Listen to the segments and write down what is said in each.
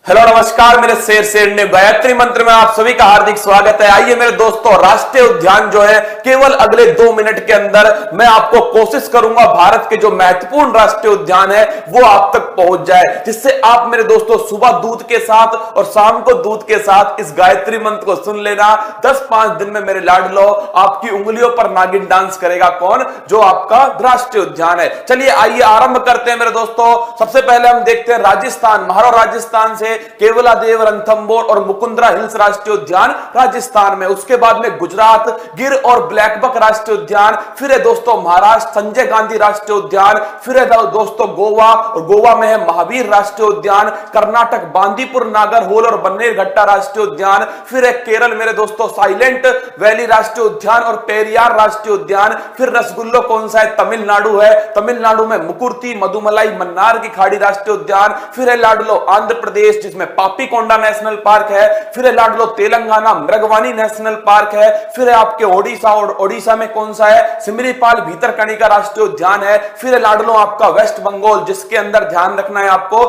Hello नमस्कार, मेरे शेर ने गायत्री मंत्र में आप सभी का हार्दिक स्वागत है। आइए मेरे दोस्तों, राष्ट्रीय उद्यान जो है केवल अगले 2 मिनट के अंदर मैं आपको कोशिश करूंगा भारत के जो महत्वपूर्ण राष्ट्रीय उद्यान है वो आप तक पहुंच जाए, जिससे आप मेरे दोस्तों सुबह दूध के साथ और शाम को दूध के साथ इस गायत्री मंत्र को सुन लेना। 10-5 दिन में मेरे लाडलो आपकी उंगलियों पर नागिन डांस करेगा। कौन? जो आपका राष्ट्रीय उद्यान है। चलिए आइए आरंभ करते हैं मेरे दोस्तों। सबसे पहले हम देखते हैं राजस्थान, महारो राजस्थान से केवलादेव रणथंबोर और मुकुंदरा हिल्स राष्ट्रीय उद्यान राजस्थान में। उसके बाद में गुजरात गिर और ब्लैकबक राष्ट्रीय उद्यान। फिर है दोस्तों महाराष्ट्र संजय गांधी राष्ट्रीय उद्यान। फिर है दोस्तों गोवा, और गोवा में है महावीर राष्ट्रीय उद्यान। कर्नाटक बांदीपुर नागरहोल और बन्नेरघट्टा राष्ट्रीय उद्यान। फिर है केरल मेरे दोस्तों साइलेंट वैली राष्ट्रीय उद्यान और पेरियार राष्ट्रीय उद्यान। फिर रसगुल्लो कौन सा है? तमिलनाडु है। तमिलनाडु में मुकुर्ती मधुमलाई मन्नार की खाड़ी राष्ट्रीय उद्यान। फिर है लाडलो आंध्र प्रदेश जिसमें पापीकोंडा नेशनल पार्क है। फिर है लाडलो तेलंगाना मृगवानी नेशनल पार्क है। फिर है आपके ओडिशा, और ओडिशा में कौन सा है? सिमलीपाल भीतरकनिका राष्ट्रीय उद्यान है। फिर है लाडलो आपका वेस्ट बंगाल, जिसके अंदर ध्यान रखना है आपको,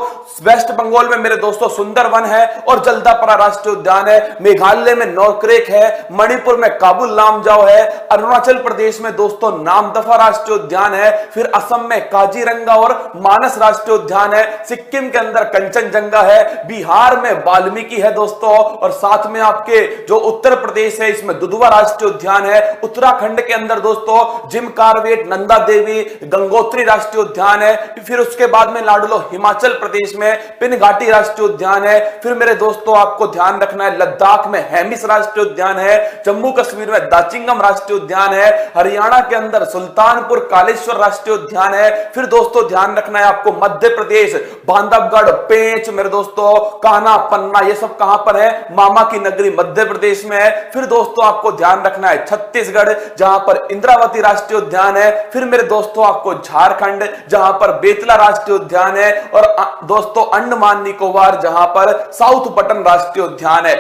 वेस्ट बंगाल में मेरे दोस्तों सुंदरवन है और जल्दापरा राष्ट्रीय उद्यान है। मेघालय में नौक्रेक है। मणिपुर में काबुल लामजाओ है। अरुणाचल प्रदेश में दोस्तों नामदफा राष्ट्रीय उद्यान है। फिर असम में काजीरंगा और मानस राष्ट्रीय उद्यान है। सिक्किम के अंदर कंचनजंगा है। बिहार में वाल्मीकि है दोस्तों, और साथ में आपके जो उत्तर प्रदेश है इसमें दुधवा राष्ट्रीय उद्यान है। उत्तराखंड के अंदर दोस्तों जिम कार्बेट, नंदा देवी, गंगोत्री राष्ट्रीय उद्यान है। फिर उसके बाद में लाडलो हिमाचल प्रदेश में पिनघाटी राष्ट्रीय उद्यान है। फिर मेरे दोस्तों आपको ध्यान रखना है लद्दाख में हेमिस राष्ट्रीय उद्यान है। जम्मू कश्मीर में दाचिंगम राष्ट्रीय उद्यान है। हरियाणा के अंदर सुल्तानपुर कालेश्वर राष्ट्रीय उद्यान है। फिर दोस्तों ध्यान रखना है आपको मध्य प्रदेश बांधवगढ़, पेंच मेरे दोस्तों, कान्हा, पन्ना, ये सब कहां पर है? मामा की नगरी मध्य प्रदेश में है। फिर दोस्तों आपको ध्यान रखना है छत्तीसगढ़, जहां पर इंद्रावती राष्ट्रीय उद्यान है। फिर मेरे दोस्तों आपको झारखंड, जहां पर बेतला राष्ट्रीय उद्यान है। और दोस्तों अंडमान निकोबार, जहां पर साउथ बटन राष्ट्रीय उद्यान है।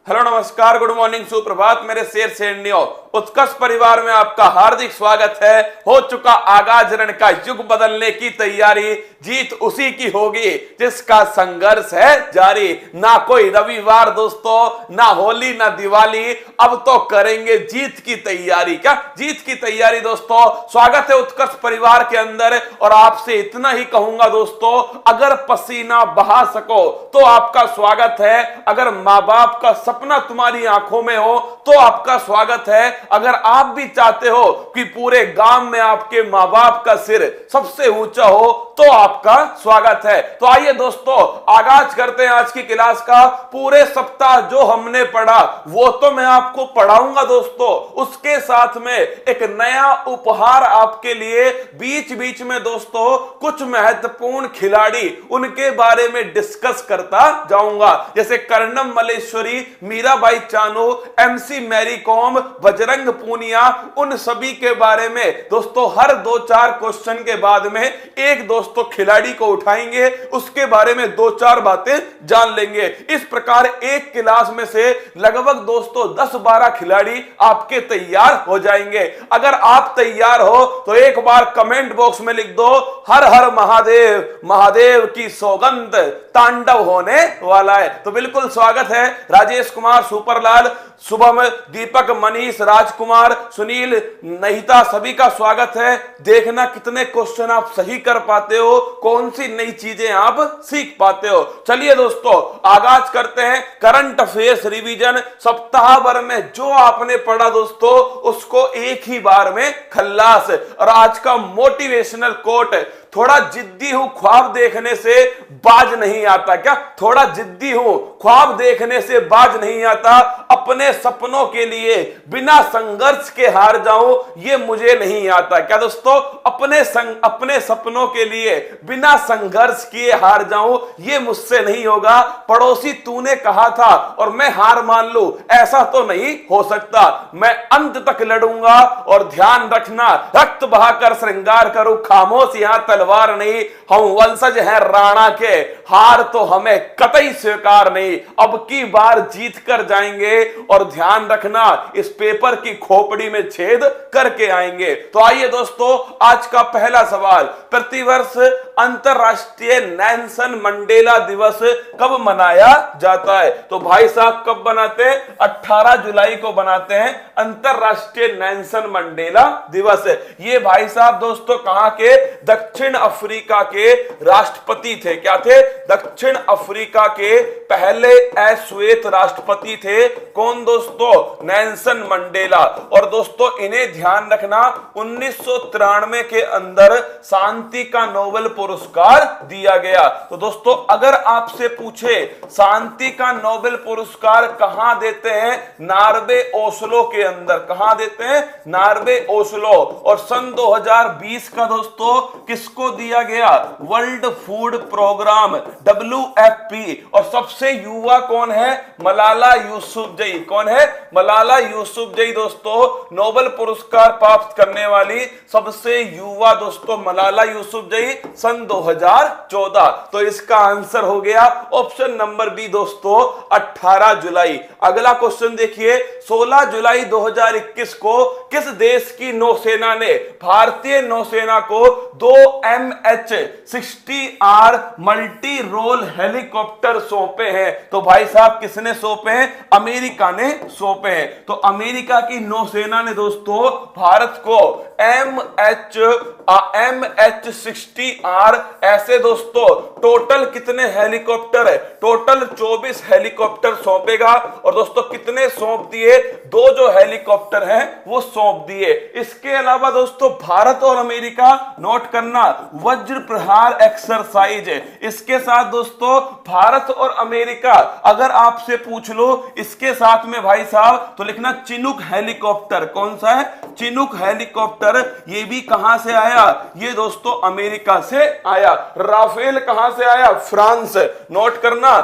हेलो नमस्कार, गुड मॉर्निंग, सुप्रभात मेरे शेर शेरनियों। उत्कर्ष परिवार में आपका हार्दिक स्वागत है। हो चुका आगाज रण का युग बदलने की तैयारी, जीत उसी की होगी जिसका संघर्ष है जारी। ना कोई रविवार दोस्तों, ना होली, ना दिवाली, अब तो करेंगे जीत की तैयारी। क्या जीत की तैयारी दोस्तों? स्वागत है उत्कर्ष परिवार के अंदर। और आपसे इतना ही कहूंगा दोस्तों, अगर पसीना बहा सको तो आपका स्वागत है। अगर माँ बाप का सपना तुम्हारी आंखों में हो तो आपका स्वागत है। अगर आप भी चाहते हो कि पूरे गांव में आपके मां बाप का सिर सबसे ऊंचा हो तो आपका स्वागत है। तो आइए दोस्तों आगाज करते हैं आज की क्लास का। पूरे सप्ताह जो हमने पढ़ा वो तो मैं आपको पढ़ाऊंगा दोस्तों, उसके साथ में एक नया उपहार आपके लिए बीच बीच में दोस्तों कुछ महत्वपूर्ण खिलाड़ी उनके बारे में डिस्कस करता जाऊंगा। जैसे कर्णम मल्लेश्वरी, मीराबाई चानू, एमसी मैरी कॉम, बजरंग पूनिया, उन सभी के बारे में दोस्तों हर 2-4 क्वेश्चन के बाद में एक दोस्तों खिलाड़ी को उठाएंगे, उसके बारे में 2-4 बातें जान लेंगे। इस प्रकार एक क्लास में से लगभग दोस्तों 10-12 खिलाड़ी आपके तैयार हो जाएंगे। अगर आप तैयार हो तो एक बार कमेंट बॉक्स में लिख दो, हर हर महादेव, महादेव की सौगंध, तांडव होने वाला है। तो बिल्कुल स्वागत है राजेश कुमार, सुपरलाल, शुभम, दीपक, मनीष, राजकुमार, सुनील, नहिता, सभी का स्वागत है। देखना कितने क्वेश्चन आप सही कर पाते हो, कौन सी नई चीजें आप सीख पाते हो। चलिए दोस्तों आगाज करते हैं करंट अफेयर्स रिवीजन। सप्ताह भर में जो आपने पढ़ा दोस्तों उसको एक ही बार में खल्लास। और आज का मोटिवेशनल कोट, थोड़ा जिद्दी हूं, ख्वाब देखने से बाज नहीं आता। क्या थोड़ा जिद्दी हूं, ख्वाब देखने से बाज नहीं आता। अपने सपनों के लिए बिना संघर्ष के हार जाऊं ये मुझे नहीं आता। क्या दोस्तों, अपने सपनों के लिए बिना संघर्ष किए हार जाऊं ये मुझसे नहीं होगा। पड़ोसी तूने कहा था और मैं हार मान लूं, ऐसा तो नहीं हो सकता। मैं अंत तक लड़ूंगा और ध्यान रखना, रक्त बहाकर श्रृंगार करूं, खामोश यहां तलवार नहीं। हम वंशज हैं राणा के, हार तो हमें कतई स्वीकार नहीं। अब की बार जीत कर जाएंगे और ध्यान रखना इस पेपर की खोपड़ी में छेद करके आएंगे। तो आइए दोस्तों आज का पहला सवाल, प्रतिवर्ष अंतरराष्ट्रीय नेल्सन मंडेला दिवस कब मनाया जाता है? तो भाई साहब कब बनाते हैं? 18 जुलाई को बनाते हैं अंतरराष्ट्रीय नेल्सन मंडेला दिवस। ये भाई साहब दोस्तों कहां के? दक्षिण अफ्रीका के राष्ट्रपति थे। क्या थे? दक्षिण अफ्रीका के पहले अश्वेत राष्ट्रपति थे। कौन दोस्तों? Nelson Mandela. और दोस्तों इन्हें ध्यान रखना 1993 के अंदर शांति का नोबेल पुरस्कार दिया गया। तो दोस्तों अगर आपसे पूछे शांति का नोबेल पुरस्कार कहां देते हैं? नार्वे ओस्लो के अंदर। कहां देते हैं? Norway Oslo. और सन 2020 का दोस्तों किसको दिया गया? World food programme WFP। और सबसे युवा कौन है? मलाला यूसुफजई। कौन है? मलाला यूसुफजई दोस्तों नोबेल पुरस्कार प्राप्त करने वाली सबसे युवा दोस्तों मलाला यूसुफजई, सन 2014। तो इसका आंसर हो गया ऑप्शन नंबर बी दोस्तों 18 जुलाई। अगला क्वेश्चन देखिए, 16 जुलाई 2021 को किस देश की नौसेना ने भारतीय नौसेना को 2 MH-60R मल्टी रोल हेलीकॉप्टर सौंपे हैं? तो भाई साहब किसने सौंपे हैं? अमेरिका ने सौंपे हैं। तो अमेरिका की नौसेना ने दोस्तों भारत को MH-60R ऐसे दोस्तों टोटल कितने हेलीकॉप्टर है? टोटल 24 हेलीकॉप्टर सौंपेगा। और दोस्तों कितने सौंप दिए? 2 जो हेलीकॉप्टर हैं वो सौंप दिए। इसके अलावा दोस्तों भारत और अमेरिका, नोट करना, वज्र प्रहार एक्सरसाइज है। इसके साथ दोस्तों भारत और अमेरिका अगर आपसे पूछ लो इसके साथ में भाई साहब तो लिखना चिनूक हेलीकॉप्टर। कौन सा है? Chinook helicopter. ये भी कहां से आया? ये दोस्तों अमेरिका से आया। राफेल कहां से आया? फ्रांस। नोट करना,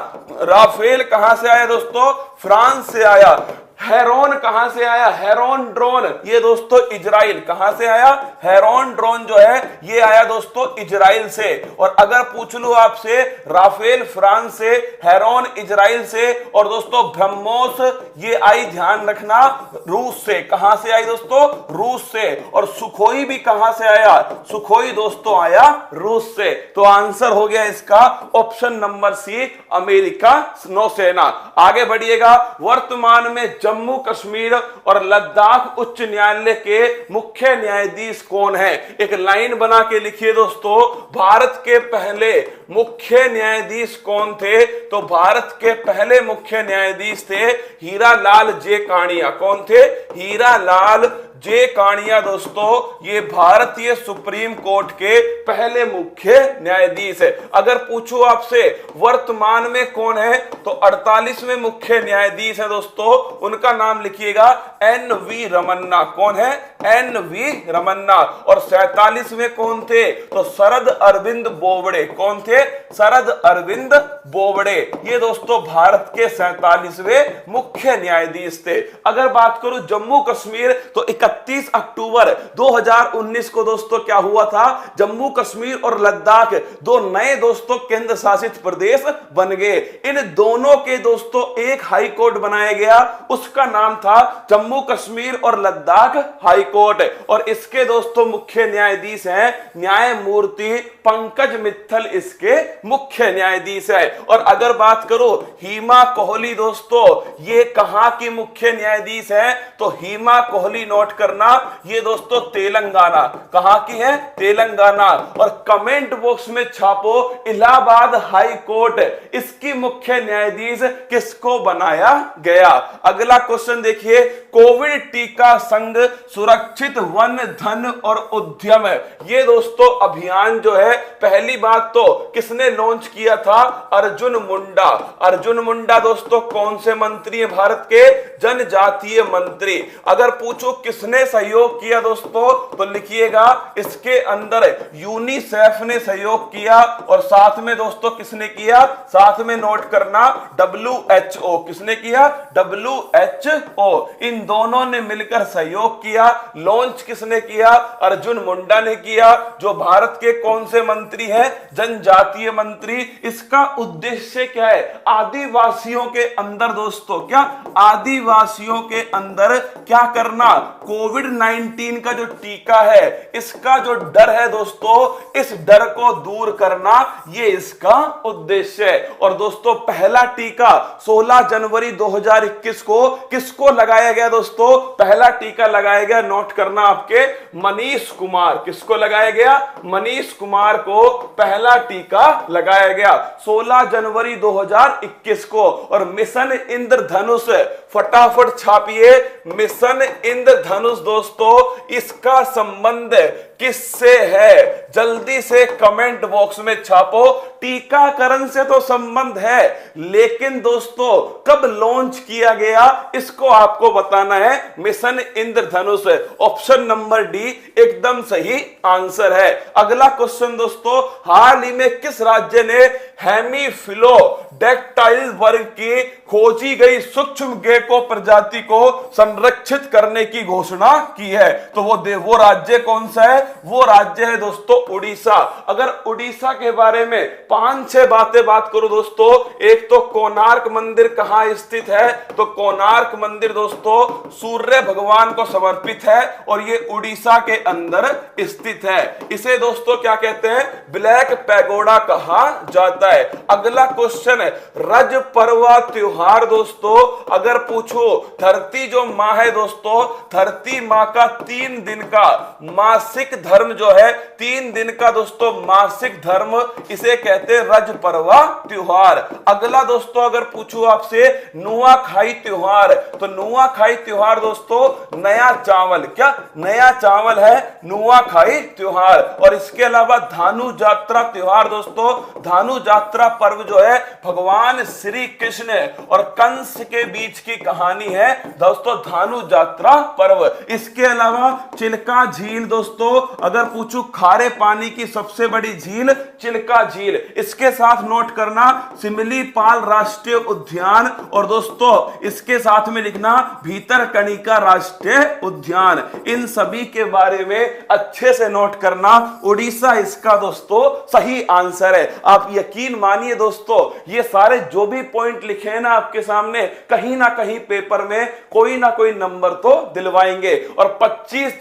राफेल कहां से आया दोस्तों? फ्रांस से आया। हेरोन कहां से आया? हेरोन ड्रोन, ये दोस्तों इजराइल। कहां से आया? हेरोन ड्रोन जो है ये आया दोस्तों इजराइल से। और अगर पूछ लूं आपसे, राफेल फ्रांस से, हेरोन इजराइल से, और दोस्तों ब्रह्मोस ये आई, ध्यान रखना, रूस से। कहां से आई दोस्तों? रूस से। और सुखोई भी कहां से आया? सुखोई दोस्तों आया रूस से। तो आंसर हो गया इसका ऑप्शन नंबर सी, अमेरिका नौसेना। आगे बढ़िएगा, वर्तमान में जम्मू कश्मीर और लद्दाख उच्च न्यायालय के मुख्य न्यायाधीश कौन है? एक लाइन बना के लिखिए दोस्तों, भारत के पहले मुख्य न्यायाधीश कौन थे? तो भारत के पहले मुख्य न्यायाधीश थे हीरालाल जे कानिया। कौन थे? हीरालाल जे कानिया दोस्तों ये भारतीय सुप्रीम कोर्ट के पहले मुख्य न्यायाधीश है। अगर पूछो आपसे वर्तमान में कौन है तो 48वें मुख्य न्यायाधीश है दोस्तों, उनका नाम लिखिएगा NV रमन्ना। कौन है? एन.वी. रमन्ना। और 47वें कौन थे? तो शरद अरविंद बोबड़े। कौन थे? शरद अरविंद बोबड़े। ये दोस्तों भारत के 47वें मुख्य न्यायाधीश थे। अगर बात करूं जम्मू कश्मीर, तो 31 अक्टूबर 2019 को दोस्तों क्या हुआ था? जम्मू कश्मीर और लद्दाख दो नए दोस्तों केंद्र शासित प्रदेश बन गए। इन दोनों के दोस्तों एक हाई कोर्ट बनाया गया, उसका नाम था जम्मू कश्मीर और लद्दाख हाई कोर्ट। और इसके दोस्तों मुख्य न्यायाधीश हैं न्यायमूर्ति पंकज मित्तल, इसके मुख्य न्यायाधीश है। और अगर बात करो हिमा कोहली दोस्तों, ये कहां की मुख्य न्यायाधीश है? तो हिमा कोहली नोट करना, ये दोस्तों तेलंगाना। कहां की है? तेलंगाना। और कमेंट बॉक्स में छापो इलाहाबाद हाई कोर्ट, इसकी मुख्य न्यायाधीश किसको बनाया गया? अगला क्वेश्चन देखिए, कोविड टीका संघ सुरक्षित वन धन और उद्यम, ये दोस्तों अभियान जो है पहली बात तो किसने लॉन्च किया था? अर्जुन मुंडा। अर्जुन मुंडा दोस्तों कौन से मंत्री है भारत के? जनजातीय मंत्री। अगर पूछो किसने सहयोग किया दोस्तों, तो लिखिएगा इसके अंदर यूनिसेफ ने सहयोग किया। और साथ में दोस्तों किसने किया? साथ में नोट करना WHO। किसने किया? WHO। इन दोनों ने मिलकर सहयोग किया। लॉन्च किसने किया? अर्जुन मुंडा ने किया, जो भारत के कौन से मंत्री हैं? जनजातीय मंत्री। इसका उद्देश्य क्या है? आदिवासियों के अंदर दोस्तों क्या? आदिवासियों के अंदर क्या करना? कोविड-19 का जो टीका है, इसका जो डर है दोस्तों, इस डर को दूर करना, ये इसका उद्देश्य है। और दोस्तों पहला टीका 16 जनवरी 2021 को किसको लगाया गया दोस्तों? पहला टीका लगाया गया, नोट करना आपके, मनीष कुमार। किसको लगाया गया? मनीष कुमार को पहला टीका लगाया गया 16 जनवरी 2021 को। और मिशन इंद्रधनुष, फटाफट छापिए, मिशन इंद्रधनुष दोस्तों इसका संबंध किससे है? जल्दी से कमेंट बॉक्स में छापो। टीकाकरण से तो संबंध है, लेकिन दोस्तों कब लॉन्च किया गया, इसको आपको बताना है। मिशन इंद्रधनुष, ऑप्शन नंबर डी एकदम सही आंसर है। अगला क्वेश्चन दोस्तों, हाल ही में किस राज्य ने हेमीफिलोडैक्टाइल वर्ग की खोजी गई सूक्ष्म गेको प्रजाति को संरक्षित करने की घोषणा की है? तो वो राज्य कौन सा है? वो राज्य है दोस्तों उड़ीसा। अगर उड़ीसा के बारे में 5-6 बातें बात करूं दोस्तों, एक तो कोणार्क मंदिर कहां स्थित है? तो कोणार्क मंदिर दोस्तों सूर्य भगवान को समर्पित है और ये उड़ीसा के अंदर स्थित है। इसे दोस्तों क्या कहते हैं? ब्लैक पैगोडा कहा जाता है। अगला क्वेश्चन है, रज पर्वा त्योहार दोस्तों अगर पूछो, धरती जो माँ है दोस्तों, धरती माँ का 3 दिन का मासिक धर्म जो है, 3 दिन का दोस्तों मासिक धर्म, इसे कहते हैं रज पर्वा त्योहार। अगला दोस्तों अगर पूछूं आपसे नुआखाई त्योहार, तो नुआखाई त्योहार दोस्तों नया चावल, क्या नया चावल है नुआखाई त्योहार। और इसके अलावा धानु यात्रा त्योहार दोस्तों, धानु यात्रा पर्व जो है भगवान श्री कृष्ण और कंस के बीच की कहानी है दोस्तों, धानु यात्रा पर्व। इसके अलावा चिल्का झील दोस्तों अगर पूछूं, खारे पानी की सबसे बड़ी झील चिल्का झील। इसके साथ नोट करना सिमलीपाल राष्ट्रीय उद्यान, और दोस्तों इसके साथ में लिखना भीतरकनिका राष्ट्रीय उद्यान। इन सभी के बारे में अच्छे से नोट करना। उड़ीसा इसका दोस्तों सही आंसर है। आप यकीन मानिए दोस्तों, ये सारे जो भी पॉइंट लिखे हैं ना आपके सामने, कहीं ना कहीं पेपर में कोई ना कोई नंबर तो दिलवाएंगे। और 25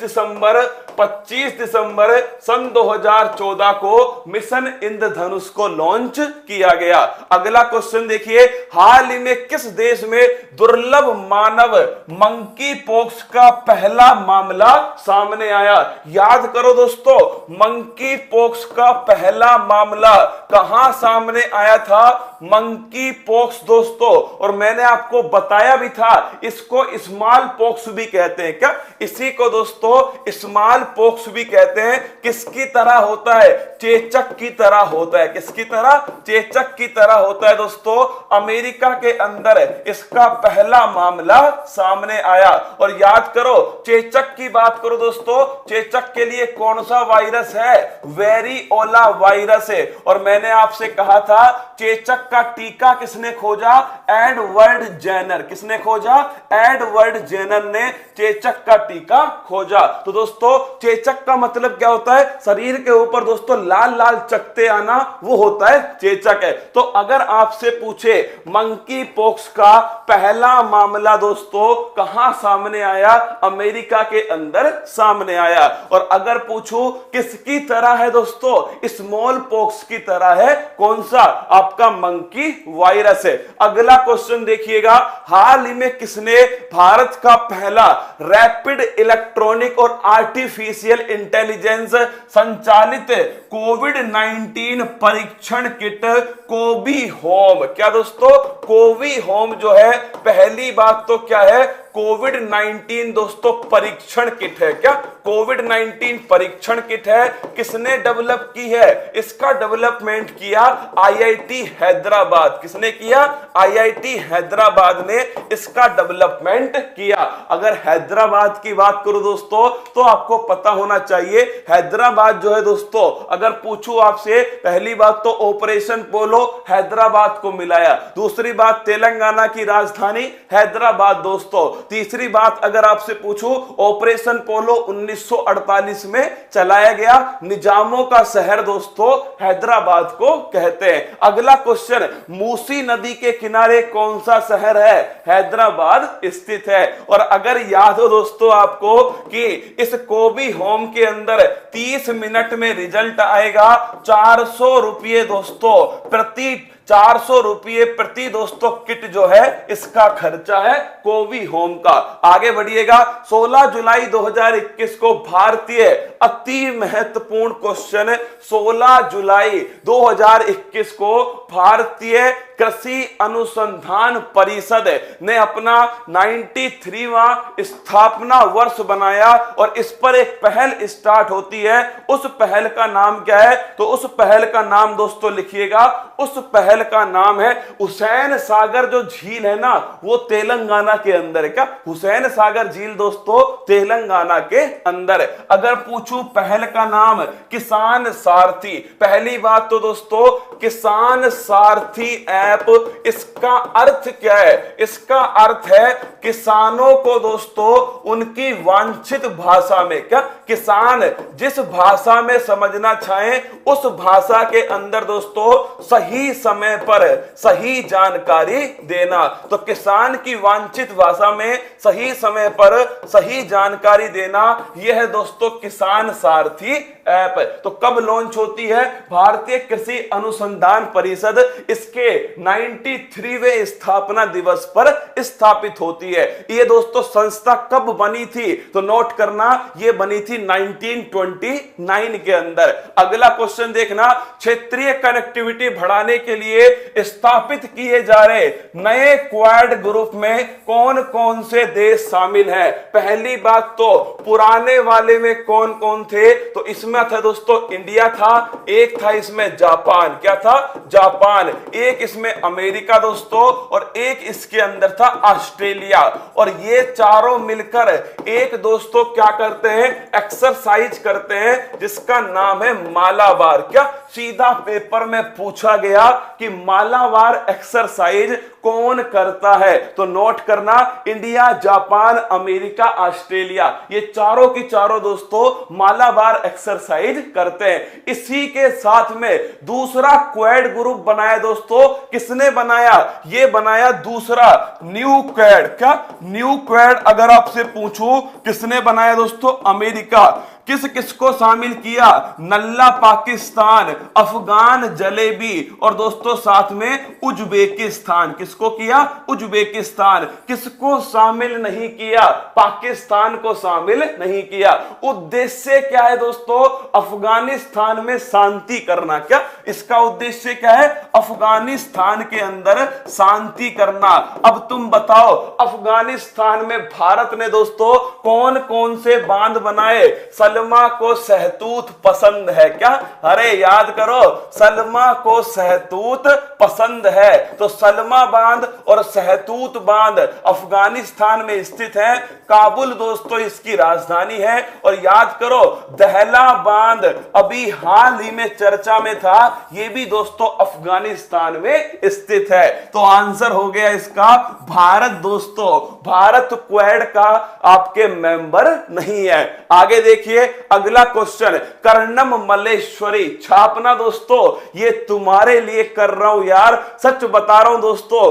दिसंबर सन 2014 को मिशन इंद्रधनुष को लॉन्च किया गया। अगला क्वेश्चन देखिए, हाल ही में किस देश में दुर्लभ मानव मंकी पॉक्स का पहला मामला सामने आया? याद करो दोस्तों, मंकी पॉक्स का पहला मामला कहां सामने आया था? मंकी पॉक्स दोस्तों, और मैंने आपको बताया भी था इसको स्मॉल पॉक्स भी कहते हैं। क्या इसी को दोस्तों स्मॉल पॉक्स भी कहते हैं। किसकी तरह होता है? चेचक की तरह होता है। किसकी तरह? चेचक की तरह होता है दोस्तों। अमेरिका के अंदर इसका पहला मामला सामने आया। और याद करो, चेचक की बात करो दोस्तों, चेचक के लिए कौन सा वायरस है? वेरिओला वायरस है। और मैंने आपसे कहा था चेचक का टीका किसने खोजा? Edward Jenner. किसने खोजा? एडवर्ड जेनर ने चेचक का टीका खोजा। तो दोस्तों चेचक का मतलब क्या होता है? शरीर के ऊपर दोस्तों लाल लाल चकत्ते आना, वो होता है चेचक है। तो अगर आपसे पूछे मंकी पॉक्स का पहला मामला दोस्तों कहां सामने आया? अमेरिका के अंदर सामने आया। और अगर पूछूं किसकी तरह है दोस्तों? स्मॉल पॉक्स की तरह है। कौन सा? आपका मंकी वायरस है। अगला क्वेश्चन देखिएगा, हाल ही में किसने भारत का पहला रैपिड इलेक्ट्रॉनिक और आर्टिफिशियल इंटेलिजेंस संचालित कोविड-19 परीक्षण किट कोवी होम? क्या दोस्तों? कोवी होम जो है, पहली बात तो क्या है? कोविड-19 दोस्तों परीक्षण किट है। क्या कोविड-19 परीक्षण किट है? किसने डेवलप की है? इसका डेवलपमेंट किया आईआईटी हैदराबाद। किसने किया? आईआईटी हैदराबाद ने इसका डेवलपमेंट किया। अगर हैदराबाद की बात करूं दोस्तों तो आपको पता होना चाहिए हैदराबाद जो है दोस्तों, अगर पूछूं आपसे, पहली बात तो ऑपरेशन पोलो हैदराबाद को मिलाया। दूसरी बात तेलंगाना की राजधानी हैदराबाद दोस्तों। तीसरी बात अगर आपसे पूछूं, ऑपरेशन पोलो 1948 में चलाया गया। निजामों का शहर दोस्तों हैदराबाद को कहते हैं। अगला क्वेश्चन, मूसी नदी के किनारे कौन सा शहर है? हैदराबाद स्थित है। और अगर याद हो दोस्तों आपको कि इस कोवी होम के अंदर 30 मिनट में रिजल्ट आएगा। 400 रुपये दोस्तों प्रति 400 रुपये प्रति दोस्तों किट जो है इसका खर्चा है कोवी होम का। आगे बढ़िएगा, 16 जुलाई 2021 को भारतीय अति महत्वपूर्ण क्वेश्चन, 16 जुलाई 2021 को भारतीय कृषि अनुसंधान परिषद ने अपना 93वां स्थापना वर्ष बनाया और इस पर एक पहल स्टार्ट होती है। उस पहल का नाम क्या है? तो उस पहल का नाम दोस्तों लिखिएगा, उस पहल का नाम है हुसैन सागर। जो झील है ना वो तेलंगाना के अंदर है। क्या हुसैन सागर झील दोस्तों तेलंगाना के अंदर है। अगर पूछूं पहल का नाम किसान सारथी, पहली बात तो दोस्तों किसान सारथी ऐप, इसका अर्थ क्या है? इसका अर्थ है किसानों को दोस्तों उनकी वांछित भाषा में, क्या किसान जिस भाषा में समझना चाहे उस भाषा के अंदर दोस्तों सही समय पर सही जानकारी देना। तो किसान की वांछित भाषा में सही समय पर सही जानकारी देना, यह है दोस्तों किसान सारथी ऐप। तो कब लॉन्च होती है? भारतीय कृषि अनुसंधान परिषद इसके 93वें स्थापना दिवस पर स्थापित होती है। ये दोस्तों संस्था कब बनी थी? तो नोट करना, ये बनी थी 1929 के अंदर। अगला क्वेश्चन देखना, क्षेत्रीय कनेक्टिविटी बढ़ाने के लिए स्थापित किए जा रहे नए क्वाड ग्रुप में कौन कौन से देश शामिल हैं? पहली बात तो पुराने वाले में कौन कौन थे? तो इसमें था दोस्तों इंडिया था, एक था इसमें जापान। क्या था? जापान। एक इसमें अमेरिका दोस्तों और एक इसके अंदर था ऑस्ट्रेलिया। और ये चारों मिलकर एक दोस्तों क्या करते हैं? एक्सरसाइज करते हैं जिसका नाम है मालाबार। क्या सीधा पेपर में पूछा गया कि मालाबार एक्सरसाइज कौन करता है? तो नोट करना, इंडिया, जापान, अमेरिका, ऑस्ट्रेलिया, ये चारों की चारों दोस्तों मालाबार एक्सरसाइज करते हैं। इसी के साथ में दूसरा क्वाड ग्रुप बनाया दोस्तों। किसने बनाया? ये बनाया दूसरा न्यू क्वाड। क्या न्यू क्वाड अगर आपसे पूछूं किसने बनाया दोस्तों? अमेरिका। किस किस को शामिल किया? नल्ला पाकिस्तान, अफगान जलेबी और दोस्तों साथ में उज्बेकिस्तान। किसको किया? उज्बेकिस्तान। किसको शामिल नहीं किया? पाकिस्तान को शामिल नहीं किया। उद्देश्य क्या है दोस्तों? अफगानिस्तान में शांति करना। क्या इसका उद्देश्य क्या है? अफगानिस्तान के अंदर शांति करना। अब तुम बताओ, अफगानिस्तान में भारत ने दोस्तों कौन कौन से बांध बनाए? सलमा को सहतूत पसंद है। क्या? अरे याद करो, सलमा को सहतूत पसंद है। तो सलमा बांध और सहतूत बांध अफगानिस्तान में स्थित है। काबुल दोस्तों इसकी राजधानी है। और याद करो, दहला बांध अभी हाल ही में चर्चा में था, यह भी दोस्तों अफगानिस्तान में स्थित है। तो आंसर हो गया इसका भारत। दोस्तों भारत क्वेड का आपके मेंबर नहीं है। आगे देखिए अगला क्वेश्चन, कर्णम मल्लेश्वरी छापना। दोस्तों ये तुम्हारे लिए कर रहा हूं यार, सच बता रहा हूं दोस्तों।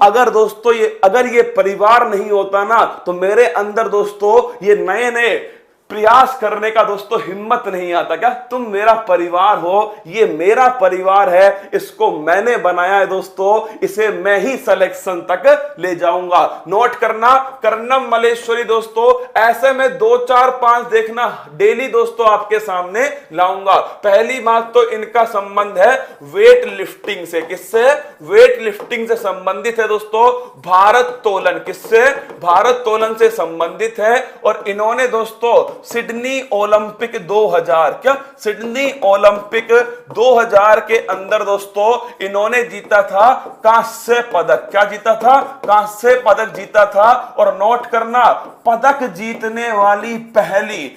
अगर दोस्तों ये परिवार नहीं होता ना, तो मेरे अंदर दोस्तों ये नए नए प्रयास करने का दोस्तों हिम्मत नहीं आता। क्या तुम मेरा परिवार हो? ये मेरा परिवार है, इसको मैंने बनाया है दोस्तों, इसे मैं ही सिलेक्शन तक ले जाऊंगा। नोट करना, कर्णम मल्लेश्वरी दोस्तों। ऐसे में 2 4 5 देखना, डेली दोस्तों आपके सामने लाऊंगा। पहली बात तो इनका संबंध है वेट लिफ्टिंग से। किससे? वेट लिफ्टिंग से संबंधित है दोस्तों। भारत तोलन, किससे? भारत तोलन से संबंधित है। और इन्होंने दोस्तों सिडनी ओलंपिक 2000, क्या सिडनी ओलंपिक 2000 के अंदर दोस्तों इन्होंने जीता था कांस्य पदक। क्या जीता था? कांस्य पदक जीता था। और नोट करना, पदक जीतने वाली पहली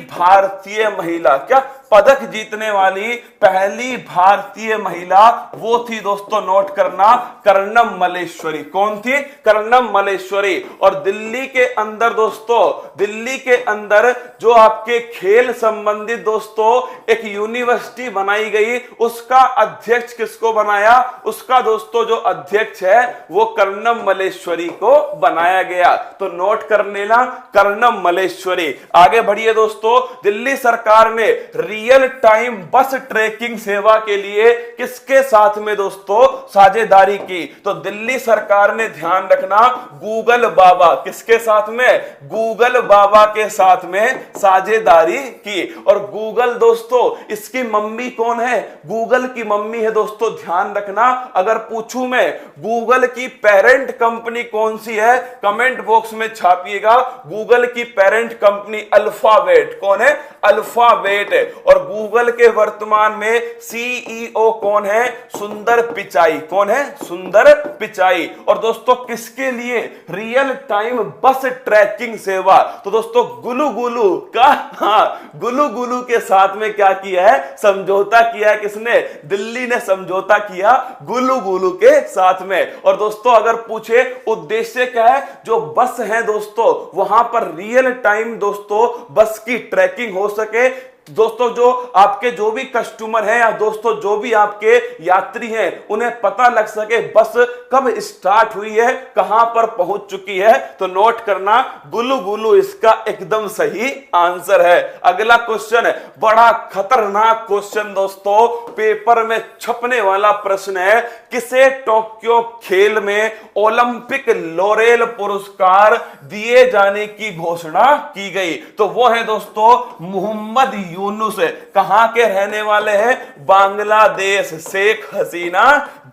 भारतीय महिला। क्या पदक जीतने वाली पहली भारतीय महिला वो थी दोस्तों, नोट करना, कर्णम मल्लेश्वरी। कौन थी? कर्णम मल्लेश्वरी। और दिल्ली के अंदर दोस्तों, दिल्ली के अंदर जो आपके खेल संबंधित दोस्तों एक यूनिवर्सिटी बनाई गई, उसका अध्यक्ष किसको बनाया? उसका दोस्तों जो अध्यक्ष है वो कर्णम मल्लेश्वरी को बनाया गया। तो नोट कर लेना, कर्णम मल्लेश्वरी। आगे बढ़िए दोस्तों, दिल्ली सरकार ने रियल टाइम बस ट्रैकिंग सेवा के लिए किसके साथ में दोस्तों साझेदारी की? तो दिल्ली सरकार ने, ध्यान रखना, गूगल बाबा, किसके साथ में? गूगल बाबा के साथ में साझेदारी की। और गूगल दोस्तों इसकी मम्मी कौन है? गूगल की मम्मी है दोस्तों, ध्यान रखना। अगर पूछूं मैं गूगल की पेरेंट कंपनी कौन सी है, कमेंट बॉक्स में छापिएगा। गूगल की पेरेंट कंपनी अल्फाबेट। कौन है? अल्फाबेट। और गूगल के वर्तमान में सीईओ कौन है? सुंदर पिचाई। कौन है? सुंदर पिचाई। और दोस्तों किसके लिए? रियल टाइम बस ट्रैकिंग सेवा। तो दोस्तों गुलू गुलू का, हाँ, गुलू गुलू के साथ में क्या किया है? समझौता किया है। किसने? दिल्ली ने समझौता किया गुलू गुलू के साथ में। और दोस्तों अगर पूछे उद्देश्य क्या है, जो बस है दोस्तों वहां पर रियल टाइम दोस्तों बस की ट्रैकिंग हो सके। दोस्तों जो भी कस्टमर हैं या दोस्तों जो भी आपके यात्री हैं, उन्हें पता लग सके बस कब स्टार्ट हुई है, कहां पर पहुंच चुकी है। तो नोट करना, गुलू गुलू इसका एकदम सही आंसर है। अगला क्वेश्चन है बड़ा खतरनाक क्वेश्चन दोस्तों, पेपर में छपने वाला प्रश्न है। किसे टोक्यो खेल में ओलंपिक लॉरेल पुरस्कार दिए जाने की घोषणा की गई? तो वो है दोस्तों मोहम्मद यूनुस। कहां के रहने वाले हैं? बांग्लादेश। शेख हसीना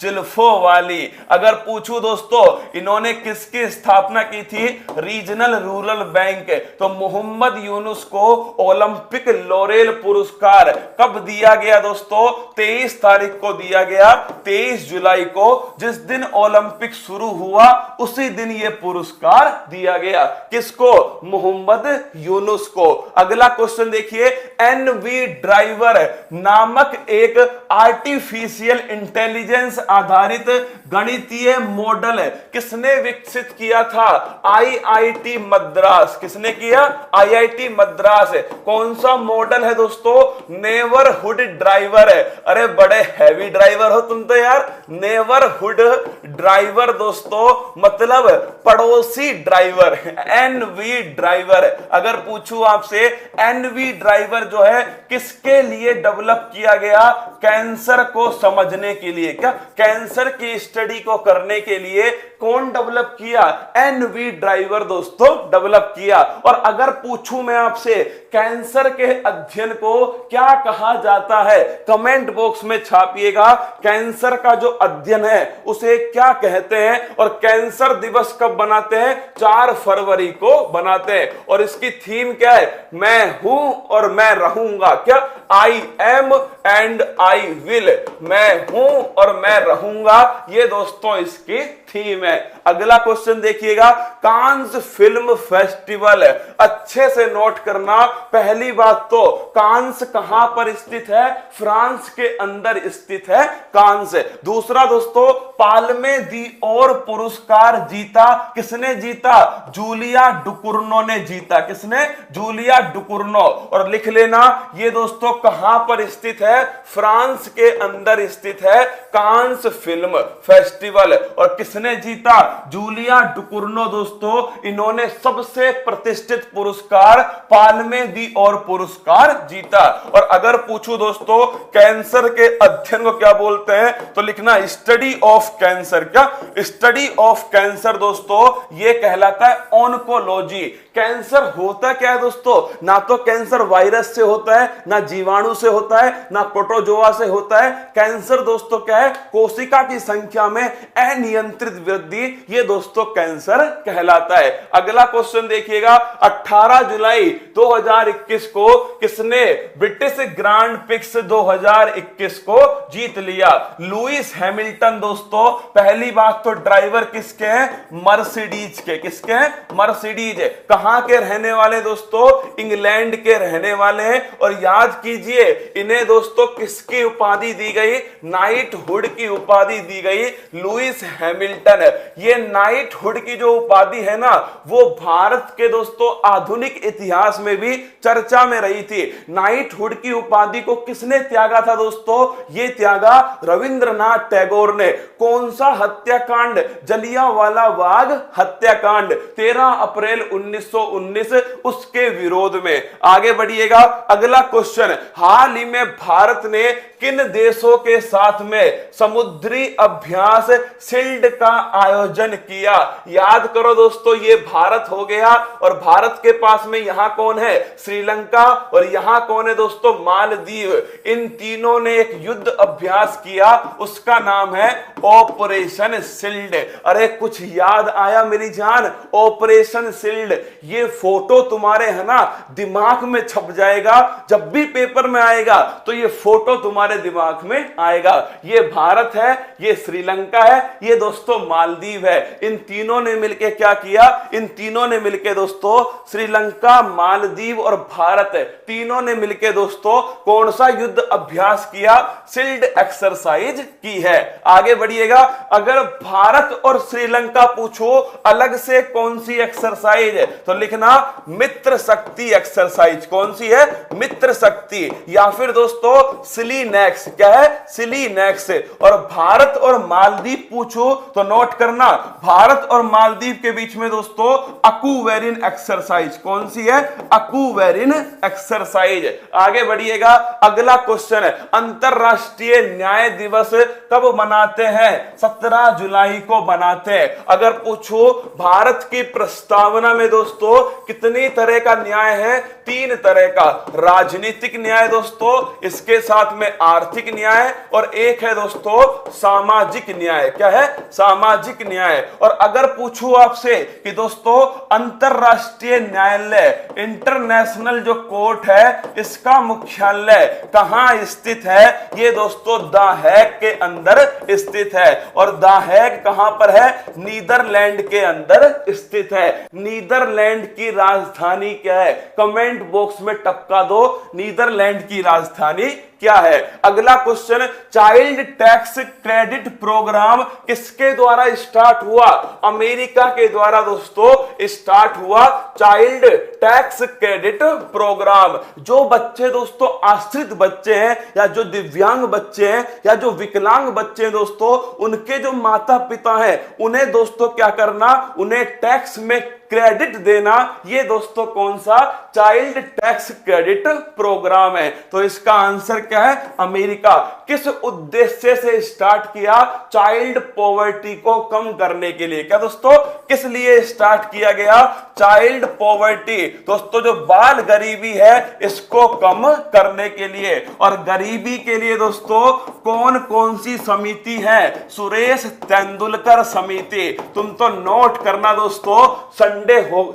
जुल्फों वाली। अगर पूछूं दोस्तों इन्होंने किसकी स्थापना की थी? Regional rural bank. तो मोहम्मद यूनुस को ओलंपिक लॉरेल पुरस्कार कब दिया गया दोस्तों? 23 तारीख को दिया गया, 23 जुलाई को, जिस दिन ओलंपिक शुरू हुआ उसी दिन यह पुरस्कार दिया गया। किसको? मोहम्मद यूनुस को। अगला क्वेश्चन देखिए, एनवी ड्राइवर नामक एक आर्टिफिशियल इंटेलिजेंस आधारित गणितीय मॉडल किसने विकसित किया था? आईआईटी मद्रास। किसने किया? आईआईटी मद्रास। कौन सा मॉडल है दोस्तों? नेबरहुड ड्राइवर है। अरे बड़े हैवी ड्राइवर हो तुम तो यार। नेबरहुड ड्राइवर दोस्तों मतलब पड़ोसी ड्राइवर, एनवी ड्राइवर। अगर पूछूं आपसे एनवी ड्राइवर जो है किसके लिए डेवलप किया गया? कैंसर को समझने के लिए। क्या? कैंसर की स्टडी को करने के लिए कौन डेवलप किया? एनवी ड्राइवर दोस्तों डेवलप किया। और अगर पूछूं मैं आपसे कैंसर के अध्ययन को क्या कहा जाता है? कमेंट बॉक्स में छापिएगा। कैंसर का जो अध्ययन है उसे क्या कहते हैं? और कैंसर दिवस कब बनाते हैं? 4 फरवरी को बनाते हैं। और इसकी थीम क्या है? मैं हूं और मैं रहूंगा। क्या? I am and I will. मैं हूं और मैं रहूंगा, ये दोस्तों इसकी थीम है। अगला क्वेश्चन देखिएगा, कांस फिल्म फेस्टिवल। अच्छे से नोट करना। पहली बात तो कांस कहां पर स्थित है? फ्रांस के अंदर स्थित है कांस। दूसरा दोस्तों, पाल्मे दी और पुरस्कार जीता किसने जीता? जूलिया डुकुर्नो ने जीता। किसने? जूलिया डुकुर्नो। और लिख लेना ये दोस्तों कहां पर स्थित है? फ्रांस के अंदर स्थित है कांस फिल्म फेस्टिवल। और किसने जीता? जूलिया डुकुर्नो दोस्तों। इन्होंने सबसे प्रतिष्ठित पुरस्कार पाल्मे दी और पुरस्कार जीता। और अगर पूछूं दोस्तों कैंसर के अध्ययन को क्या बोलते हैं तो लिखना स्टडी ऑफ कैंसर। क्या? स्टडी ऑफ कैंसर दोस्तों ये कहलाता है ऑन्कोलॉजी। कैंसर होता क्या है दोस्तों? ना तो कैंसर वायरस से होता है, ना जीवाणु से होता है, ना प्रोटोजोआ से होता है। कैंसर दोस्तों क्या है? कोशिका की संख्या में अनियंत्रित वृद्धि, ये दोस्तों कैंसर कहलाता है। अगला क्वेश्चन देखिएगा, 18 जुलाई 2021 को किसने ब्रिटिश ग्रांड प्रिक्स 2021 को जीत लिया? लुइस हैमिल्टन दोस्तों। पहली बात तो ड्राइवर किसके हैं? मर्सिडीज के। किसके हैं? मर्सिडीज। कहां के रहने वाले दोस्तों? इंग्लैंड के रहने वाले हैं। और याद कीजिए इन्हें दोस्तों किसकी उपाधि दी गई? नाइटहुड की उपाधि दी गई लुइस हैमिल्टन। ये नाइटहुड की जो उपाधि है ना वो भारत के दोस्तों आधुनिक इतिहास में भी चर्चा में रही थी। नाइटहुड की उपाधि को किसने त्यागा था दोस्तों? ये त्यागा रविंद्रनाथ टैगोर ने। कौन सा हत्याकांड? जलियांवाला बाग हत्याकांड 13 अप्रैल 1919 उसके विरोध में। आगे बढ़िएगा। अगला क्वेश्चन, हाल ही में भारत ने किन देशों के साथ में समुद्री अभ्यास शिल्ड का आयोजन किया? याद करो दोस्तों ये भारत हो गया। और भारत के पास में यहां कौन है? श्रीलंका। और यहां कौन है दोस्तों? मालदीव। इन तीनों ने एक युद्ध अभ्यास किया, उसका नाम है ऑपरेशन शिल्ड। अरे कुछ याद आया मेरी जान? Operation shield. ये फोटो तुम्हारे है ना दिमाग में छप जाएगा। जब भी पेपर में आएगा तो ये फोटो तुम्हारे दिमाग में आएगा। ये भारत है, ये श्रीलंका है, ये दोस्तों मालदीव है। इन तीनों ने मिलकर क्या किया? इन तीनों ने मिलकर दोस्तों श्रीलंका, मालदीव और भारत तीनों ने मिलकर दोस्तों कौन सा युद्ध अभ्यास किया? शिल्ड एक्सरसाइज की है। आगे बढ़िएगा। अगर भारत और श्रीलंका पूछो अलग से कौन सी एक्सरसाइज है तो लिखना मित्र शक्ति एक्सरसाइज। कौन सी है? मित्र शक्ति। या फिर दोस्तों सिलीनेक्स। क्या है? सिलीनेक्स। और भारत और मालदीव पूछो तो नोट करना भारत और मालदीव के बीच में दोस्तों अकूवेरिन एक्सरसाइज। कौन सी है? अकूवेरिन एक्सरसाइज। आगे बढ़िएगा। अगला क्वेश्चन है, अंतरराष्ट्रीय न्याय दिवस कब मनाते हैं? 17 जुलाई को मनाते हैं। अगर पूछो भारत की प्रस्तावना में दोस्तों कितनी तरह का न्याय है? 3 तरह का। राजनीतिक न्याय दोस्तों, इसके साथ में आर्थिक न्याय और एक है दोस्तों सामाजिक न्याय। क्या है? सामाजिक न्याय। और अगर पूछूं आपसे कि दोस्तों अंतरराष्ट्रीय न्यायालय इंटरनेशनल जो कोर्ट है इसका मुख्यालय कहां स्थित है? ये दोस्तों द हेग के अंदर स्थित है। और द हेग कहां पर है? नीदरलैंड के अंदर स्थित है। नीदरलैंड नीदरलैंड की राजधानी क्या है? कमेंट बॉक्स में टपका दो, नीदरलैंड की राजधानी क्या है। अगला question, child tax credit programme किसके द्वारा स्टार्ट हुआ? अमेरिका के द्वारा दोस्तों स्टार्ट हुआ चाइल्ड टैक्स क्रेडिट प्रोग्राम। जो बच्चे दोस्तों आश्रित बच्चे हैं, या जो दिव्यांग बच्चे हैं, या जो विकलांग बच्चे हैं दोस्तों, उनके जो माता पिता हैं, उन्हें दोस्तों क्या करना? उन्हें टैक्स में क्रेडिट देना। ये दोस्तों कौन सा? चाइल्ड टैक्स क्रेडिट प्रोग्राम है। तो इसका आंसर क्या है? अमेरिका। किस उद्देश्य से स्टार्ट किया? चाइल्ड पॉवर्टी को कम करने के लिए। क्या दोस्तों? किस लिए स्टार्ट किया गया? चाइल्ड पॉवर्टी दोस्तों, जो बाल गरीबी है इसको कम करने के लिए। और गरीबी के लिए दोस्तों कौन कौन सी समिति है? सुरेश तेंदुलकर समिति। तुम तो नोट करना दोस्तों,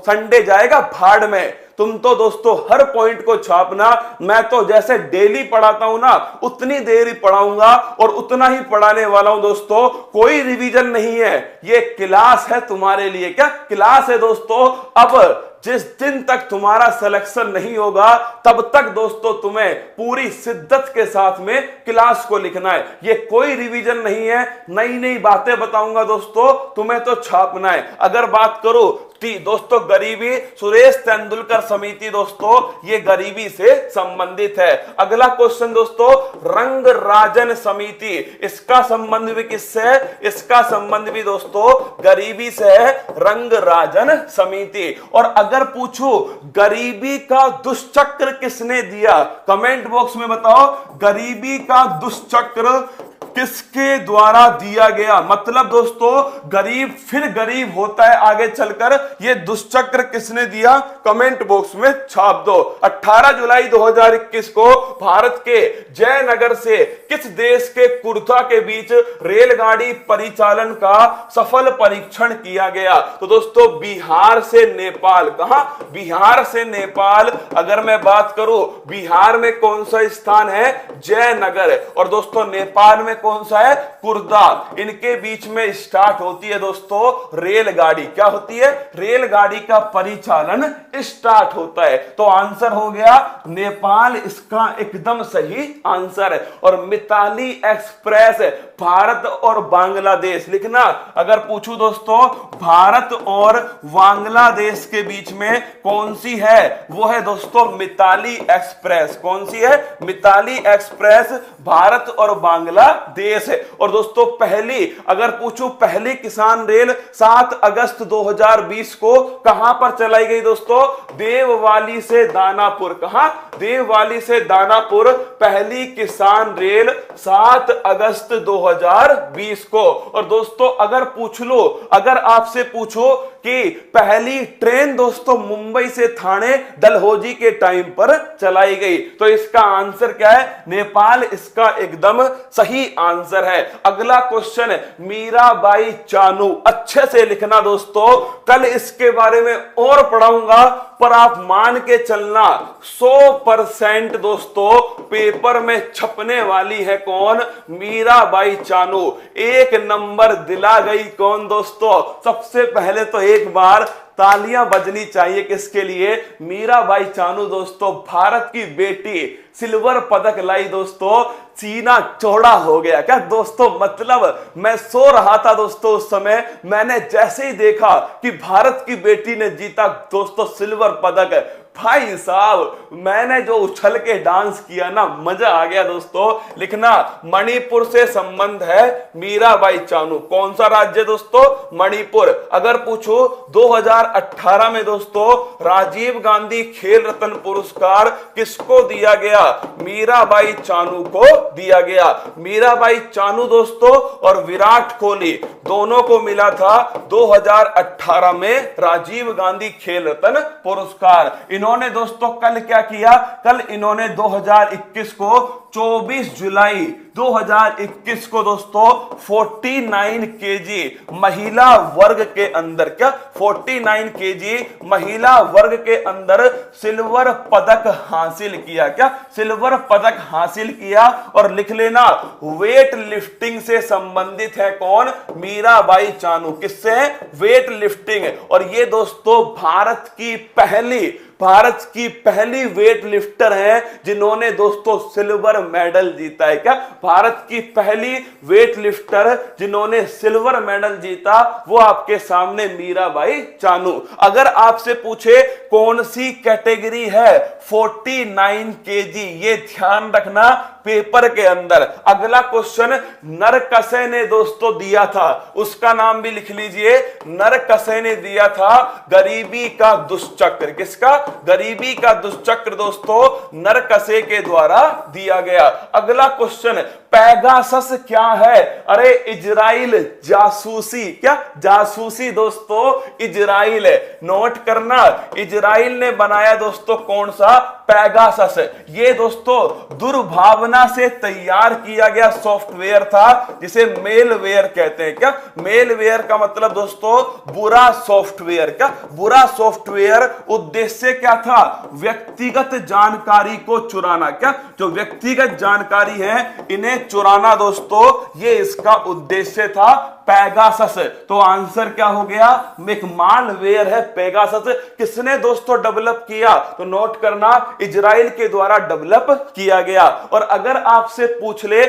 संडे जाएगा भाड़ में। तुम तो दोस्तों हर पॉइंट को छापना। मैं तो जैसे डेली पढ़ाता हूं ना, उतनी देर ही पढ़ाऊंगा और उतना ही पढ़ाने वाला हूं दोस्तों। कोई रिवीजन नहीं है, ये क्लास है तुम्हारे लिए। क्या क्लास है दोस्तों? अब जिस दिन तक तुम्हारा सिलेक्शन नहीं होगा तब तक दोस्तों तुम्हें पूरी शिद्दत के साथ में क्लास को लिखना है। ये कोई रिवीजन नहीं है, नई नई बातें बताऊंगा दोस्तों, तुम्हें तो छापना है। अगर बात करो दोस्तों गरीबी, सुरेश तेंदुलकर समिति दोस्तों ये गरीबी से संबंधित है। अगला क्वेश्चन दोस्तों, रंग राजन समिति, इसका संबंध भी किससे है? इसका संबंध भी दोस्तों गरीबी से है, रंग राजन समिति। और अगर पूछो गरीबी का दुष्चक्र किसने दिया? कमेंट बॉक्स में बताओ, गरीबी का दुष्चक्र किसके द्वारा दिया गया? मतलब दोस्तों गरीब फिर गरीब होता है आगे चलकर, यह दुष्चक्र किसने दिया? कमेंट बॉक्स में छाप दो। 18 जुलाई 2021 को भारत के जयनगर से किस देश के कुर्था के बीच रेलगाड़ी परिचालन का सफल परीक्षण किया गया? तो दोस्तों बिहार से नेपाल। कहां? बिहार से नेपाल। अगर मैं बात करूं बिहार में कौन सा स्थान है? जयनगर। और दोस्तों नेपाल में कौन सा है? कुर्दा। इनके बीच में स्टार्ट होती है दोस्तों रेलगाड़ी। क्या होती है? रेलगाड़ी का परिचालन स्टार्ट होता है। तो आंसर हो गया नेपाल, इसका एकदम सही आंसर है। और मिताली एक्सप्रेस भारत और बांग्लादेश लिखना। अगर पूछूं दोस्तों भारत और बांग्लादेश के बीच में कौन सी है? वो है दोस्तों मिताली एक्सप्रेस। कौन सी है? मिताली एक्सप्रेस भारत और बांग्लादेश है। और दोस्तों पहली, अगर पूछूं पहली किसान रेल 7 अगस्त 2020 को कहां पर चलाई गई दोस्तों? देववाली से दानापुर। कहां? देववाली से दानापुर पहली किसान रेल 7 अगस्त 2020 को। और दोस्तों अगर पूछ लो, अगर आपसे पूछो कि पहली ट्रेन दोस्तों मुंबई से थाने डलहौजी के टाइम पर चलाई गई, तो इसका आंसर क्या है? नेपाल इसका एकदम सही आंसर है। अगला क्वेश्चन, मीराबाई चानू। अच्छे से लिखना दोस्तों, कल इसके बारे में और पढ़ाऊंगा, पर आप मान के चलना 100% दोस्तों पेपर में छपने वाली है। कौन? मीराबाई चानू। एक नंबर दिला गई कौन दोस्तों? सबसे पहले तो एक बार तालियां बजनी चाहिए किसके लिए? मीराबाई चानू दोस्तों, भारत की बेटी, सिल्वर पदक लाई दोस्तों। सीना चौड़ा हो गया। क्या दोस्तों? मतलब मैं सो रहा था दोस्तों उस समय, मैंने जैसे ही देखा कि भारत की बेटी ने जीता दोस्तों सिल्वर पदक, भाई साहब मैंने जो उछल के डांस किया ना, मजा आ गया दोस्तों। लिखना मणिपुर से संबंध है मीराबाई चानू। कौन सा राज्य दोस्तों? मणिपुर। अगर पूछो 2018 में दोस्तों राजीव गांधी खेल रत्न पुरस्कार किसको दिया गया? मीराबाई चानू को दिया गया। मीराबाई चानू दोस्तों और विराट कोहली दोनों को मिला था 2018 में राजीव गांधी खेल रत्न पुरस्कार। इन्होंने दोस्तों कल क्या किया? कल इन्होंने 2021 को 24 जुलाई 2021 को दोस्तों 49 केजी महिला वर्ग के अंदर, क्या 49 केजी महिला वर्ग के अंदर सिल्वर पदक हासिल किया, क्या सिल्वर पदक हासिल किया। और लिख लेना, वेट लिफ्टिंग से संबंधित है कौन? मीराबाई चानू। किससे? Weight lifting. और ये दोस्तों भारत की पहली वेट लिफ्टर है जिन्होंने दोस्तों सिल्वर मेडल जीता है। क्या भारत की पहली वेट लिफ्टर जिन्होंने सिल्वर मेडल जीता वो आपके सामने मीराबाई चानू। अगर आपसे पूछे कौन सी कैटेगरी है 49 केजी, ये ध्यान रखना पेपर के अंदर। अगला क्वेश्चन नरकसे ने दोस्तों दिया था, उसका नाम भी लिख लीजिए। नरकसे ने दिया था गरीबी का दुष्चक्र। किसका? गरीबी का दुष्चक्र दोस्तों नरकसे के द्वारा दिया गया। अगला क्वेश्चन पेगासस क्या है? अरे इजराइल जासूसी, क्या जासूसी दोस्तों इजराइल है। नोट करना, इजराइल ने बनाया दोस्तों कौन सा? पेगासस। ये दोस्तों दुर्भावना से तैयार किया गया सॉफ्टवेयर था जिसे मेलवेयर कहते हैं। क्या मेलवेयर का मतलब दोस्तों बुरा सॉफ्टवेयर। क्या बुरा सॉफ्टवेयर उद्देश्य क्या था? व्यक्तिगत जानकारी को चुराना। क्या जो व्यक्तिगत जानकारी है इन्हें चुराना दोस्तों, ये इसका उद्देश्य था पेगासस। तो आंसर क्या हो गया? एक मालवेयर है पेगासस। किसने दोस्तों डेवलप किया? तो नोट करना, इजराइल के द्वारा डेवलप किया गया। और अगर आपसे पूछ ले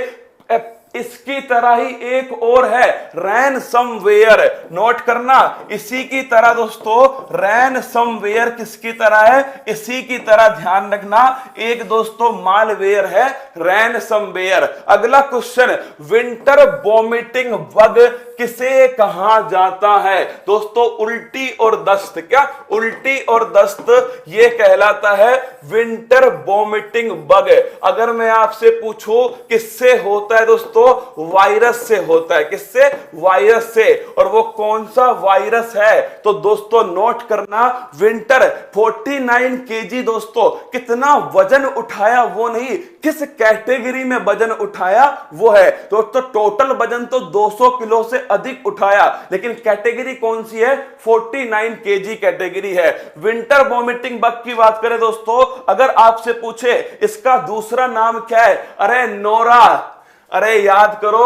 इसकी तरह ही एक और है रैनसमवेयर, नोट करना, इसी की तरह दोस्तों रैनसमवेयर किसकी तरह है? इसी की तरह ध्यान रखना, एक दोस्तों मालवेयर है रैनसमवेयर। अगला क्वेश्चन विंटर वॉमिटिंग बग किसे कहा जाता है? दोस्तों उल्टी और दस्त। क्या उल्टी और दस्त ये कहलाता है विंटर वॉमिटिंग बग। अगर मैं आपसे पूछूं किससे होता है दोस्तों? वायरस से होता है। किससे? वायरस से। और वो कौन सा वायरस है? तो दोस्तों नोट करना, विंटर 49 केजी दोस्तों कितना वजन उठाया वो नहीं, किस कैटेगरी में वजन उठाया वो है। दोस्तों टोटल वजन तो 200 किलो से अधिक उठाया, लेकिन कैटेगरी कौन सी है? 49 केजी कैटेगरी है। विंटर वॉमिटिंग बग की बात करें दोस्तों, अगर आपसे पूछे इसका दूसरा नाम क्या है? अरे नोरा। अरे याद करो,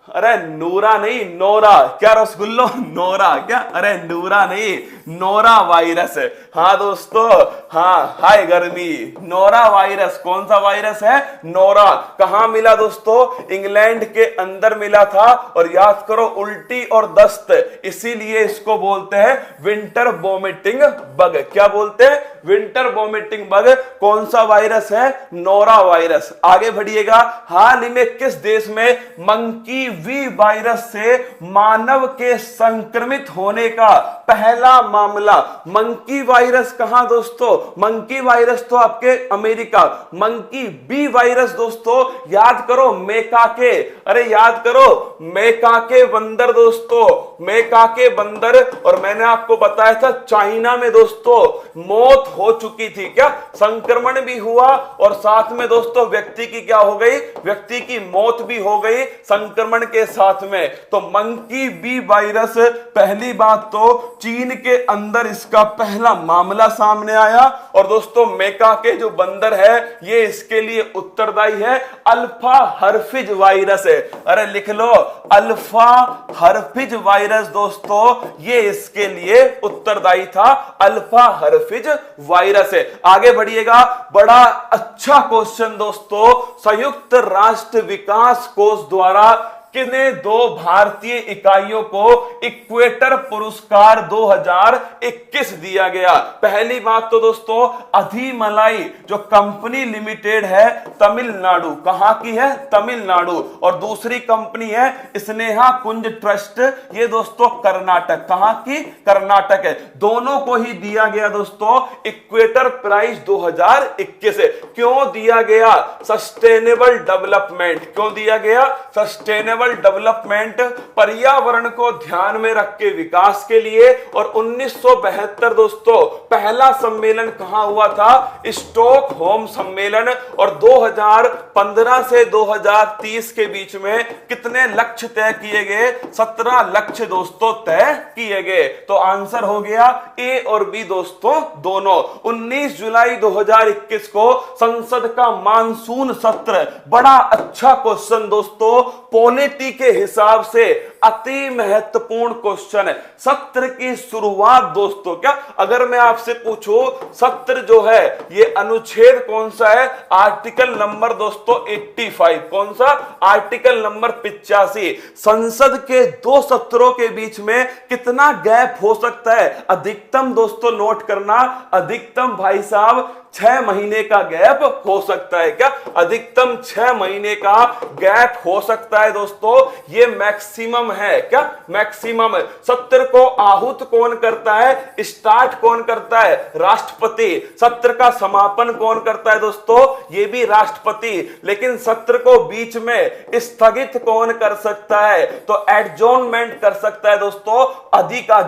अरे नूरा नहीं नोरा। क्या रसगुल्लो? नोरा। क्या? अरे नूरा नहीं, नोरा वायरस है। हाँ दोस्तों, हाँ हाय गर्मी, नोरा वायरस। कौन सा वायरस है? नोरा। कहां मिला दोस्तों? इंग्लैंड के अंदर मिला था। और याद करो उल्टी और दस्त, इसीलिए इसको बोलते हैं विंटर वॉमिटिंग बग। क्या बोलते हैं? Winter vomiting bug. कौन सा वायरस है? Nora virus. आगे बढ़िएगा, हाल ही में किस देश में मंकी वी वायरस से मानव के संक्रमित होने का पहला मामला? मंकी वायरस कहां दोस्तों? मंकी वायरस तो आपके अमेरिका। मंकी बी वायरस दोस्तों याद करो मेकाके। अरे याद करो मेकाके बंदर दोस्तों, मेकाके बंदर। और मैंने आपको बताया था चाइना में दोस्तों मौत हो चुकी थी। क्या संक्रमण भी हुआ और साथ में दोस्तों व्यक्ति की क्या हो गई? व्यक्ति की मौत भी हो गई संक्रमण के साथ में। तो मंकी बी वायरस, पहली बात तो चीन के अंदर इसका पहला मामला सामने आया। और दोस्तों मेका के जो बंदर है ये इसके लिए उत्तरदायी है। अल्फा हर्फिज वायरस है। अरे लिख लो, अल्फा हर्फिज वायरस दोस्तों ये इसके लिए उत्तरदायी था। अल्फा हर्फिज वायरस है। आगे बढ़िएगा, बड़ा अच्छा क्वेश्चन दोस्तों। संयुक्त राष्ट्र विकास कोष द्वारा किन्हें 2 भारतीय इकाइयों को इक्वेटर पुरस्कार 2021 दिया गया? पहली बात तो दोस्तों अधिमलाई जो कंपनी लिमिटेड है तमिलनाडु। कहां की है? तमिलनाडु। और दूसरी कंपनी है स्नेहा कुंज ट्रस्ट, ये दोस्तों कर्नाटक। कहां की? कर्नाटक है। दोनों को ही दिया गया दोस्तों इक्वेटर प्राइज 2021। क्यों दिया गया? Sustainable development. क्यों दिया गया? सस्टेनेबल सस्टेनेबल डेवलपमेंट, पर्यावरण को ध्यान में रख के विकास के लिए। और 1972 दोस्तों पहला सम्मेलन कहां हुआ था? स्टॉकहोम सम्मेलन। और 2015 से 2030 के बीच में कितने लक्ष्य तय किए गए? 17 लक्ष्य दोस्तों तय किए गए। तो आंसर हो गया ए और बी दोस्तों दोनों। 19 जुलाई 2021 को संसद का मानसून सत्र, बड़ा अच्छा क्वेश्चन दोस्तों, पॉलिटी के हिसाब से अति महत्वपूर्ण क्वेश्चन है। सत्र की शुरुआत दोस्तों, क्या अगर मैं आपसे पूछूं सत्र जो है ये अनुच्छेद कौन सा है? आर्टिकल नंबर दोस्तों 85। कौन सा? Article number 85। संसद के दो सत्रों के बीच में कितना गैप हो सकता है? अधिकतम दोस्तों नोट करना, अधिकतम भाई साहब 6 महीने का गैप हो सकता है। क्या अधिकतम 6 महीने का गैप हो सकता है दोस्तों? ये मैक्सिमम है। क्या मैक्सिमम है। सत्र को आहूत कौन करता है? स्टार्ट कौन करता है? राष्ट्रपति। सत्र का समापन कौन करता है दोस्तों? ये भी राष्ट्रपति। लेकिन सत्र को बीच में स्थगित कौन कर सकता है? तो एडजॉर्नमेंट कर सकता है दोस्तों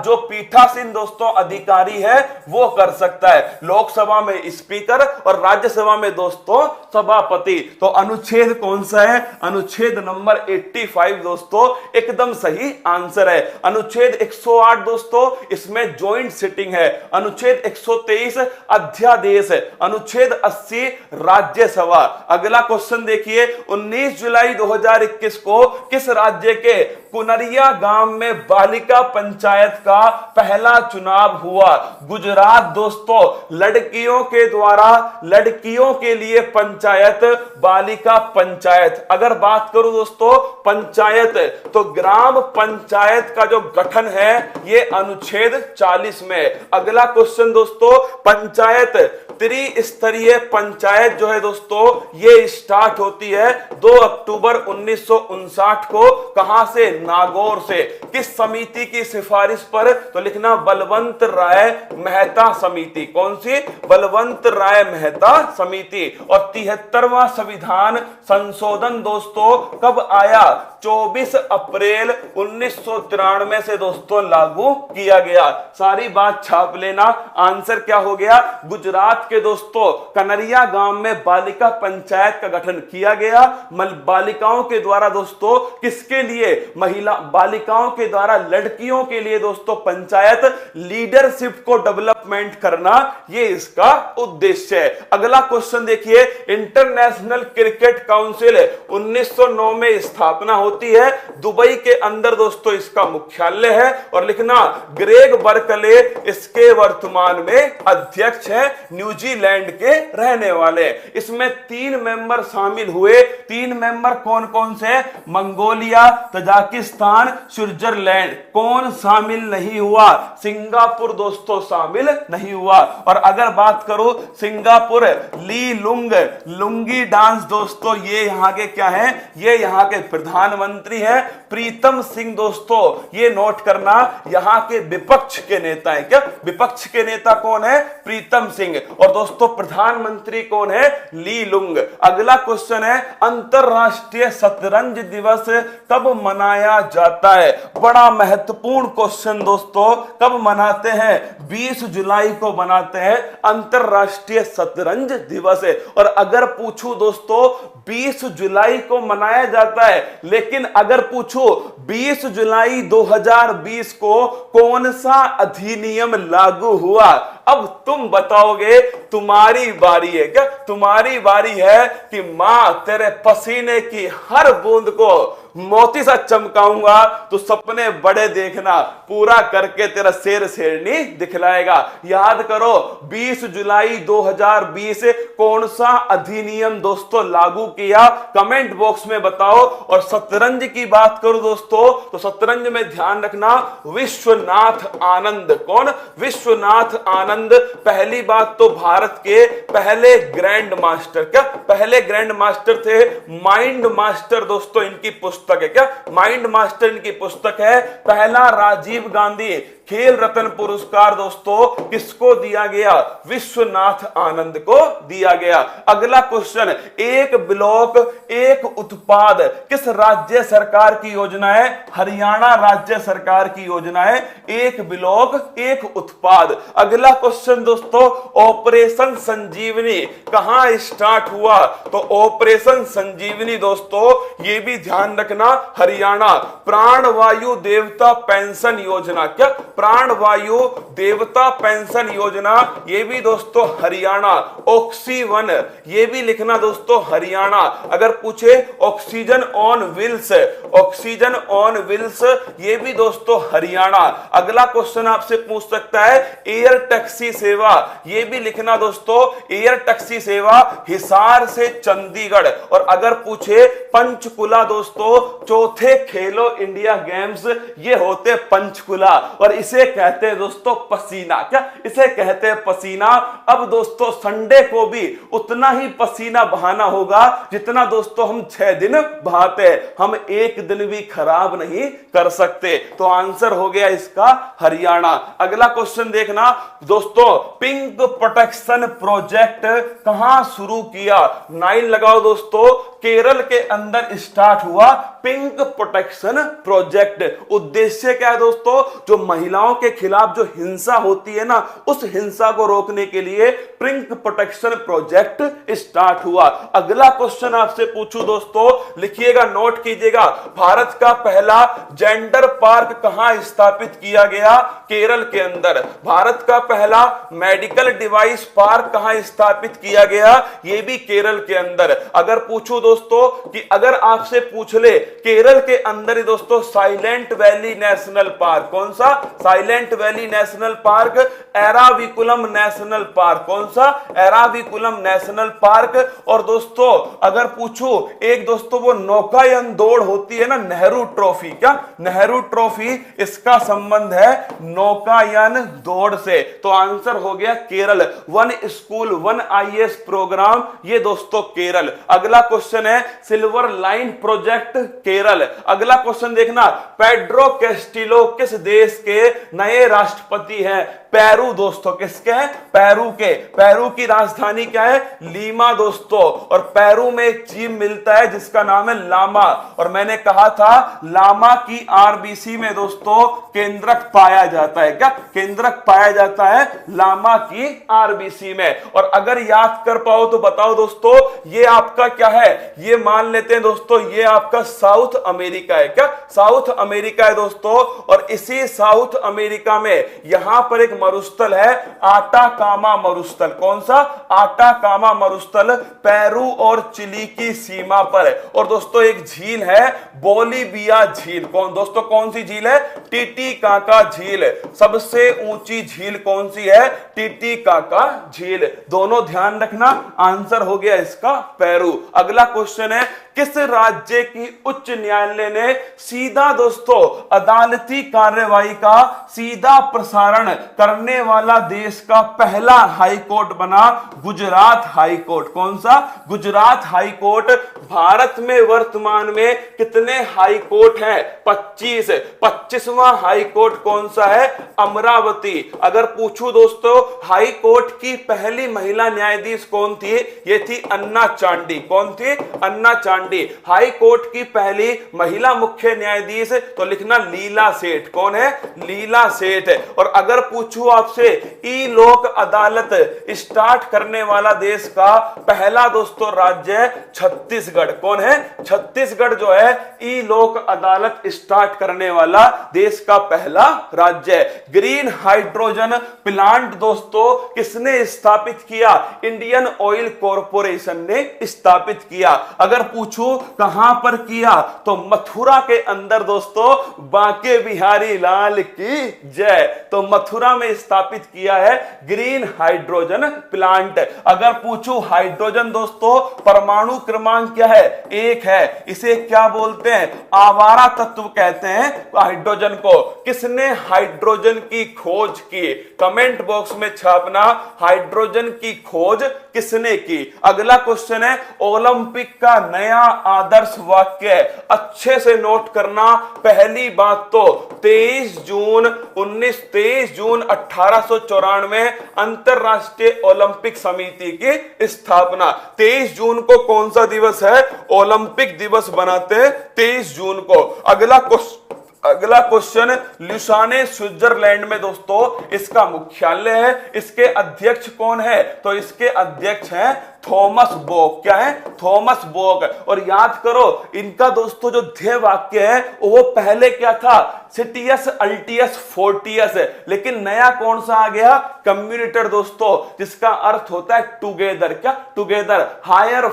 जो पीठासीन दोस्तों अधिकारी है वो कर सकता है। लोकसभा में स्पीकर और राज्यसभा में दोस्तों सभापति। तो अनुच्छेद कौन सा है? अनुच्छेद नंबर 85 दोस्तों एकदम सही आंसर है। अनुच्छेद 108 दोस्तों इसमें ज्वाइंट सिटिंग है। अनुच्छेद 123 अध्यादेश है। अनुच्छेद 80 राज्यसभा। अगला क्वेश्चन देखिए, 19 जुलाई 2021 को किस राज्य के कुनरिया गांव में बालिका पंचायत का पहला चुनाव हुआ? गुजरात दोस्तों। लड़कियों के द्वारा लड़कियों के लिए पंचायत, बालिका पंचायत। अगर बात करूं दोस्तों पंचायत, तो ग्राम पंचायत का जो गठन है ये अनुच्छेद 40 में। अगला क्वेश्चन दोस्तों, पंचायत, त्रिस्तरीय पंचायत जो है दोस्तों ये स्टार्ट होती है 2 अक्टूबर 1959 को। कहां से? नागौर से। किस समिति की सिफारिश पर? तो लिखना बलवंत राय मेहता समिति। कौन सी? बलवंत राय मेहता समिति। और 73वां संविधान संशोधन दोस्तों कब आया? 24 अप्रैल 1993 से दोस्तों लागू किया गया। सारी बात छाप लेना। आंसर क्या हो गया? गुजरात के दोस्तों कनरिया गांव में बालिका पंचायत का गठन किया गया। बालिकाओं के द्वारा दोस्तों किसके लिए? महिला बालिकाओं के द्वारा लड़कियों के लिए दोस्तों पंचायत लीडरशिप को डेवलपमेंट करना, ये इसका उद्देश्य है। अगला क्वेश्चन देखिए, इंटरनेशनल क्रिकेट काउंसिल 1909 में स्थापना होती है। दुबई के अंदर दोस्तों इसका मुख्यालय है। और लिखना ग्रेग बर्कले इसके वर्तमान में अध्यक्ष है, न्यूजीलैंड के रहने वाले। इसमें 3 मेंबर शामिल हुए। 3 मेंबर कौन कौन से? Mongolia, Tajikistan, Switzerland. कौन शामिल नहीं हुआ? सिंगापुर दोस्तों शामिल नहीं हुआ। और अगर बात करो सिंगापुर, ली लुंग लुंगी डांस दोस्तों ये यहां के क्या है? ये यहां के प्रधानमंत्री हैं। प्रीतम सिंह दोस्तों ये नोट करना यहां के विपक्ष के नेता है। क्या विपक्ष के नेता कौन है? प्रीतम सिंह। और दोस्तों प्रधानमंत्री कौन है? ली लुंग। अगला क्वेश्चन है, अंतरराष्ट्रीय शतरंज दिवस कब मनाया जाता है? बड़ा महत्वपूर्ण क्वेश्चन दोस्तों। कब मनाते हैं? 20 जुलाई को मनाते हैं अंतरराष्ट्रीय शतरंज दिवस है। और अगर पूछूं दोस्तों 20 जुलाई को मनाया जाता है, लेकिन अगर पूछूं 20 जुलाई 2020 को कौन सा अधिनियम लागू हुआ? अब तुम बताओगे, तुम्हारी बारी है। क्या तुम्हारी बारी है कि मां तेरे पसीने की हर बूंद को मोती सा चमकाऊंगा, तो सपने बड़े देखना, पूरा करके तेरा शेर शेरनी दिखलाएगा। याद करो 20 जुलाई 2020 कौन सा अधिनियम दोस्तों लागू किया? कमेंट बॉक्स में बताओ। और शतरंज की बात करूं दोस्तों तो शतरंज में ध्यान रखना विश्वनाथ आनंद। कौन? विश्वनाथ आनंद। पहली बात तो भारत के पहले ग्रैंड मास्टर। क्या पहले ग्रैंड मास्टर थे? माइंड मास्टर दोस्तों इनकी पुस्तक है। क्या माइंड मास्टर इनकी पुस्तक है। पहला राजीव गांधी खेल रत्न पुरस्कार दोस्तों किसको दिया गया? विश्वनाथ आनंद को दिया गया। अगला क्वेश्चन, एक ब्लॉक एक उत्पाद किस राज्य सरकार की योजना है? हरियाणा राज्य सरकार की योजना है एक ब्लॉक एक उत्पाद। अगला क्वेश्चन दोस्तों, ऑपरेशन संजीवनी कहां स्टार्ट हुआ? तो ऑपरेशन संजीवनी दोस्तों ये भी ध्यान रखना, हरियाणा। प्राणवायु देवता पेंशन योजना, क्या प्राणवायु देवता पेंशन योजना, ये भी दोस्तों हरियाणा। ऑक्सीवन ये भी लिखना दोस्तों हरियाणा। अगर पूछे oxygen on wheels, oxygen on wheels ये भी दोस्तों हरियाणा। अगला क्वेश्चन आपसे पूछ सकता है एयर टैक्सी सेवा, ये भी लिखना दोस्तों एयर टैक्सी सेवा हिसार से चंडीगढ़। और अगर पूछे पंचकुला दोस्तों, चौथे खेलो इंडिया गेम्स ये होते पंचकुला और इसे कहते हैं दोस्तों पसीना, क्या इसे कहते हैं पसीना। अब दोस्तों संडे को भी उतना ही पसीना बहाना होगा जितना दोस्तों हम 6 दिन बहाते हैं, हम एक दिन भी खराब नहीं कर सकते। तो आंसर हो गया इसका हरियाणा। अगला क्वेश्चन देखना दोस्तों, पिंक प्रोटेक्शन प्रोजेक्ट कहां शुरू किया? 9 लगाओ दोस्तों, केरल के अंदर स्टार्ट हुआ पिंक प्रोटेक्शन प्रोजेक्ट। उद्देश्य क्या है दोस्तों? जो महिलाओं के खिलाफ जो हिंसा होती है ना, उस हिंसा को रोकने के लिए पिंक प्रोटेक्शन प्रोजेक्ट स्टार्ट हुआ। अगला क्वेश्चन आपसे पूछूं दोस्तों, लिखिएगा नोट कीजिएगा, भारत का पहला जेंडर पार्क कहां स्थापित किया गया? केरल के अंदर। भारत का पहला मेडिकल डिवाइस पार्क कहां स्थापित किया गया? यह भी केरल के अंदर। अगर पूछूं दोस्तों कि अगर आपसे पूछ ले केरल के अंदर ही दोस्तों साइलेंट वैली नेशनल पार्क, कौन सा? Silent valley national park. Eravikulam national park, कौन सा? Eravikulam national park. और दोस्तों अगर पूछूं एक दोस्तों वो नौकायन दौड़ होती है ना, नेहरू ट्रॉफी, क्या नेहरू ट्रॉफी, इसका संबंध है नौकायन दौड़ से। तो आंसर हो गया Kerala. One school one IAS programme ये दोस्तों केरल। अगला क्वेश्चन है सिल्वर लाइन प्रोजेक्ट केरल। अगला क्वेश्चन देखना, पेड्रो कैस्टिलो किस देश के नए राष्ट्रपति हैं? पेरू दोस्तों, किसके हैं? पेरू के। पेरू की राजधानी क्या है? लीमा दोस्तों। और पेरू में एक जीव मिलता है जिसका नाम है लामा। और मैंने कहा था लामा की आरबीसी में दोस्तों केंद्रक पाया जाता है, क्या केंद्रक पाया जाता है लामा की आरबीसी में। और अगर याद कर पाओ तो बताओ दोस्तों, ये आपका क्या है? ये मान लेते हैं दोस्तों ये आपका साउथ अमेरिका है, क्या साउथ अमेरिका है दोस्तों। और इसी साउथ अमेरिका में यहां पर एक मरुस्थल है आटाकामा मरुस्थल। कौन सा? आटाकामा मरुस्थल, पेरू और चिली की सीमा पर है। और दोस्तों एक झील है बोलिविया झील। कौन दोस्तों, कौन सी झील है? टिटिकाका झील। सबसे ऊंची झील कौन सी है? टिटिकाका झील। दोनों ध्यान रखना, आंसर हो गया इसका पेरू। अगला क्वेश्चन है किस राज्य की उच्च न्यायालय ने सीधा दोस्तों अदालती कार्यवाही का सीधा प्रसारण करने वाला देश का पहला हाई कोर्ट बना? Gujarat high court. कौन सा? Gujarat high court. भारत में वर्तमान में कितने हाई कोर्ट हैं? 25। 25वां हाई कोर्ट कौन सा है? अमरावती। अगर पूछूं दोस्तों हाई कोर्ट की पहली महिला न्यायाधीश कौन थी? ये थी अन्ना चांडी। कौन थी? अन्ना चांडी। हाई कोर्ट की पहली महिला मुख्य न्यायाधीश तो लिखना लीला सेठ। कौन है? लीला सेठ। और अगर पूछूं आपसे ई लोक अदालत स्टार्ट करने वाला देश का पहला दोस्तों राज्य छत्तीसगढ़। कौन है? छत्तीसगढ़ जो है ई लोक अदालत स्टार्ट करने वाला देश का पहला राज्य है। ग्रीन हाइड्रोजन प्लांट दोस्तों किसने स्थापित किया? इंडियन ऑयल कॉर्पोरेशन ने स्थापित किया। अगर पूछूं कहां पर किया तो मथुरा के अंदर दोस्तों, बांके बिहारी लाल की जय। तो मथुरा में स्थापित किया है ग्रीन हाइड्रोजन प्लांट। अगर पूछूं हाइड्रोजन दोस्तों परमाणु क्रमांक क्या है? 1 है। इसे क्या बोलते हैं? आवारा तत्व कहते हैं हाइड्रोजन को। किसने हाइड्रोजन की खोज की? कमेंट बॉक्स में छापना, हाइड्रोजन की खोज किसने की। अगला क्वेश्चन है ओलंपिक का नया नया आदर्श वाक्य। अच्छे से नोट करना। पहली बात तो 23 जून 1894 अंतरराष्ट्रीय ओलंपिक समिति की स्थापना। 23 जून को कौन सा दिवस है? ओलंपिक दिवस बनाते हैं 23 जून को। अगला क्वेश्चन, ल्यूसाने स्विट्जरलैंड में दोस्तों इसका मुख्यालय है। इसके अध्यक्ष कौन है? तो इसके अध्यक्ष हैं थॉमस बोक। क्या है? थॉमस बोक। और याद करो इनका दोस्तों जो ध्येय वाक्य है वो पहले क्या था? सिटियस अल्टियस फोर्टियस है, लेकिन नया कौन सा आ गया? कम्युनिटर दोस्तों, जिसका अर्थ होता है टुगेदर। क्या? टुगेदर। हायर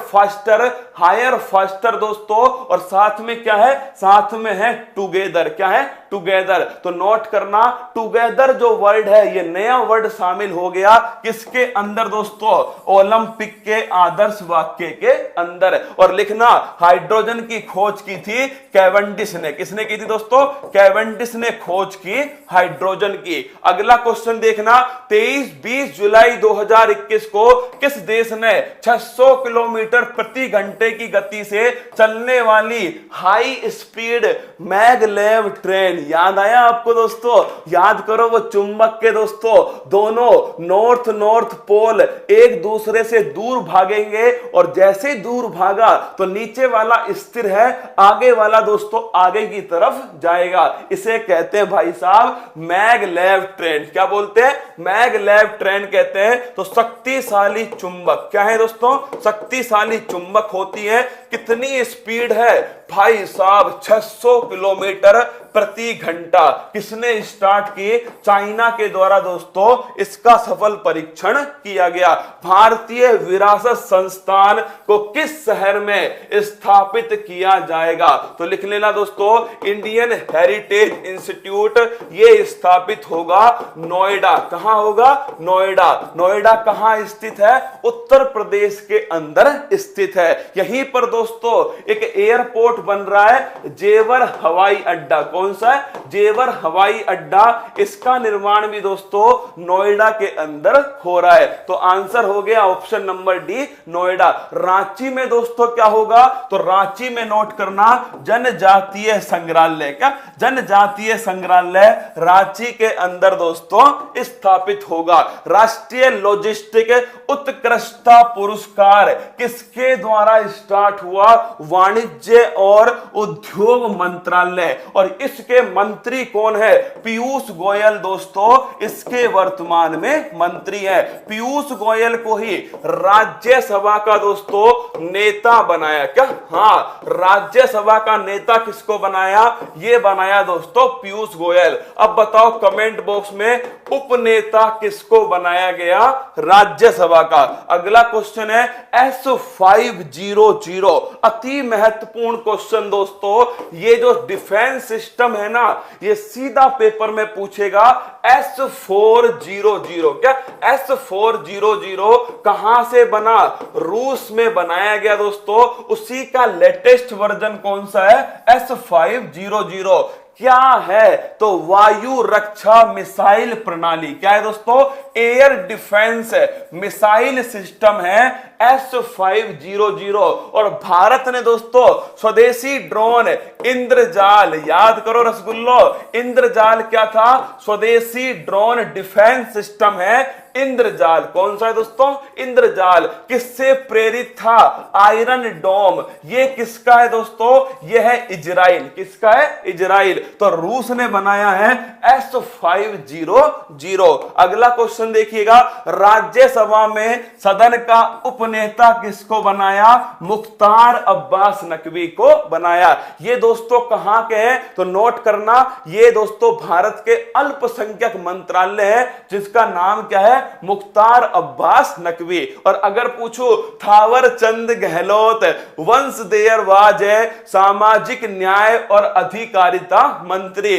फास्टर दोस्तों, और साथ में क्या है? साथ में है टुगेदर। क्या है? टुगेदर। तो नोट करना, टुगेदर जो वर्ड है ये नया वर्ड शामिल हो गया किसके अंदर दोस्तों? ओलंपिक के आदर्श वाक्य के अंदर। और लिखना, हाइड्रोजन की खोज की थी कैवेंडिश ने। किसने की थी दोस्तों? कैवेंडिश ने खोज की हाइड्रोजन की। अगला क्वेश्चन देखना, 23-20 जुलाई 2021 को किस देश ने 600 किलोमीटर प्रति घंटे की गति से चलने वाली हाई स्पीड मैगलेव ट्रेन, याद आया आपको दोस्तों? याद करो वो चुंबक के दोस्तों दोनों नॉर्थ पोल एक दूसरे से दूर भागेंगे, और जैसे दूर भागा तो नीचे वाला स्थिर है, आगे वाला दोस्तों आगे की तरफ जाएगा। इसे कहते हैं भाई साहब मैगलेव ट्रेन। क्या बोलते हैं? मैगलेव ट्रेन कहते हैं। तो शक्तिशाली चुंबक। क्या है दोस्तों? शक्तिशाली चुंबक होती है। कितनी स्पीड है भाई साहब? 600 किलोमीटर प्रति घंटा। किसने स्टार्ट की? चाइना के द्वारा दोस्तों इसका सफल परीक्षण किया गया। भारतीय विरासत संस्थान को किस शहर में स्थापित किया जाएगा? तो लिख लेना दोस्तों, इंडियन हेरिटेज इंस्टीट्यूट ये स्थापित होगा नोएडा। कहां होगा? नोएडा। नोएडा कहां स्थित है? उत्तर प्रदेश के अंदर स्थित है। यहीं पर दोस्तों एक एयरपोर्ट बन रहा है, जेवर हवाई अड्डा। कौन सा है? जेवर हवाई अड्डा। इसका निर्माण भी दोस्तों नोएडा के अंदर हो रहा है। तो आंसर हो गया option number D, Noida. Ranchi में दोस्तों क्या होगा? तो रांची में नोट करना, जनजातीय संग्रहालय। क्या? जनजातीय संग्रहालय रांची के अंदर दोस्तों स्थापित होगा। राष्ट्रीय लॉजिस्टिक उत्कृष्टता पुरस्कार किसके द्वारा स्टार्ट हुआ? वाणिज्य और उद्योग मंत्रालय। और इसके मंत्री कौन है? पीयूष गोयल दोस्तों इसके वर्तमान में मंत्री है। पीयूष गोयल को ही राज्यसभा का दोस्तों नेता बनाया। क्या? हाँ, राज्यसभा का नेता किसको बनाया? ये बनाया दोस्तों पीयूष गोयल। अब बताओ कमेंट बॉक्स में उपनेता किसको बनाया गया राज्यसभा का? अगला क्वेश्चन है S500, अति महत्वपूर्ण क्वेश्चन दोस्तों। ये जो डिफेंस सिस्टम है ना, ये सीधा पेपर में पूछेगा। S400 क्या? S400 कहां से बना? रूस में बनाया गया दोस्तों। उसी का लेटेस्ट वर्जन कौन सा है? S500 क्या है? तो वायु रक्षा मिसाइल प्रणाली। क्या है दोस्तों? एयर डिफेंस मिसाइल सिस्टम है S500। और भारत ने दोस्तों स्वदेशी ड्रोन इंद्रजाल, याद करो रसगुल्लो, इंद्रजाल क्या था? स्वदेशी ड्रोन डिफेंस सिस्टम है इंद्रजाल। कौन सा है दोस्तों? इंद्रजाल। किससे प्रेरित था? आयरन डोम। ये किसका है दोस्तों? ये है इजराइल। किसका है? इजराइल। तो रूस ने बनाया है S500। अगला क्वेश्चन देखिएगा, राज्यसभा में सदन का उपनेता किसको बनाया? मुख्तार अब्बास नकवी को बनाया। ये दोस्तों कहां के हैं? तो नोट करना, ये दोस्तों भारत के अल्पसंख्यक मंत्रालय है जिसका नाम क्या है? मुख्तार अब्बास नकवी। और अगर पूछो थावर चंद गहलोत वंश देर वाज है सामाजिक न्याय और अधिकारिता मंत्री,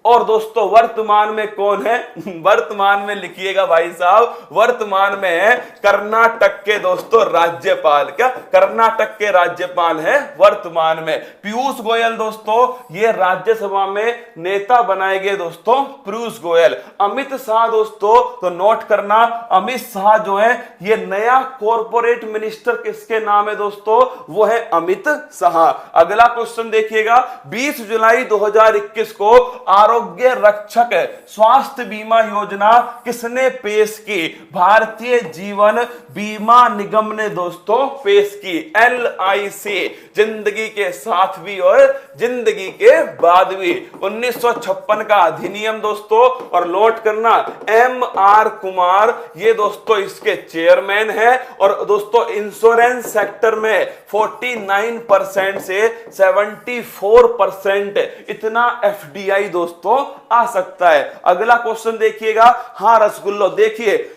और दोस्तों वर्तमान में कौन है? वर्तमान में लिखिएगा भाई साहब, वर्तमान में है कर्नाटक के दोस्तों राज्यपाल। क्या कर्नाटक के राज्यपाल हैं वर्तमान में? पीयूष गोयल दोस्तों, ये राज्यसभा में नेता बनाए गए दोस्तों पीयूष गोयल। अमित शाह दोस्तों, तो नोट करना, अमित शाह जो है ये नया कॉर्पोरेट मिनिस्टर किसके नाम है दोस्तों? वो है अमित शाह। अगला क्वेश्चन देखिएगा, 20 जुलाई 2021 को आरोग्य रक्षक स्वास्थ्य बीमा योजना किसने पेश की? भारतीय जीवन बीमा निगम ने दोस्तों पेश की। LIC, जिंदगी के साथ भी और जिंदगी के बाद भी। 1956 का अधिनियम दोस्तों, और नोट करना MR कुमार ये दोस्तों इसके चेयरमैन है। और दोस्तों इंश्योरेंस सेक्टर में 49% से 74% इतना FDI दोस्तों आ सकता है। अगला क्वेश्चन देखिएगा, हाँ रसगुल्लो, देखिए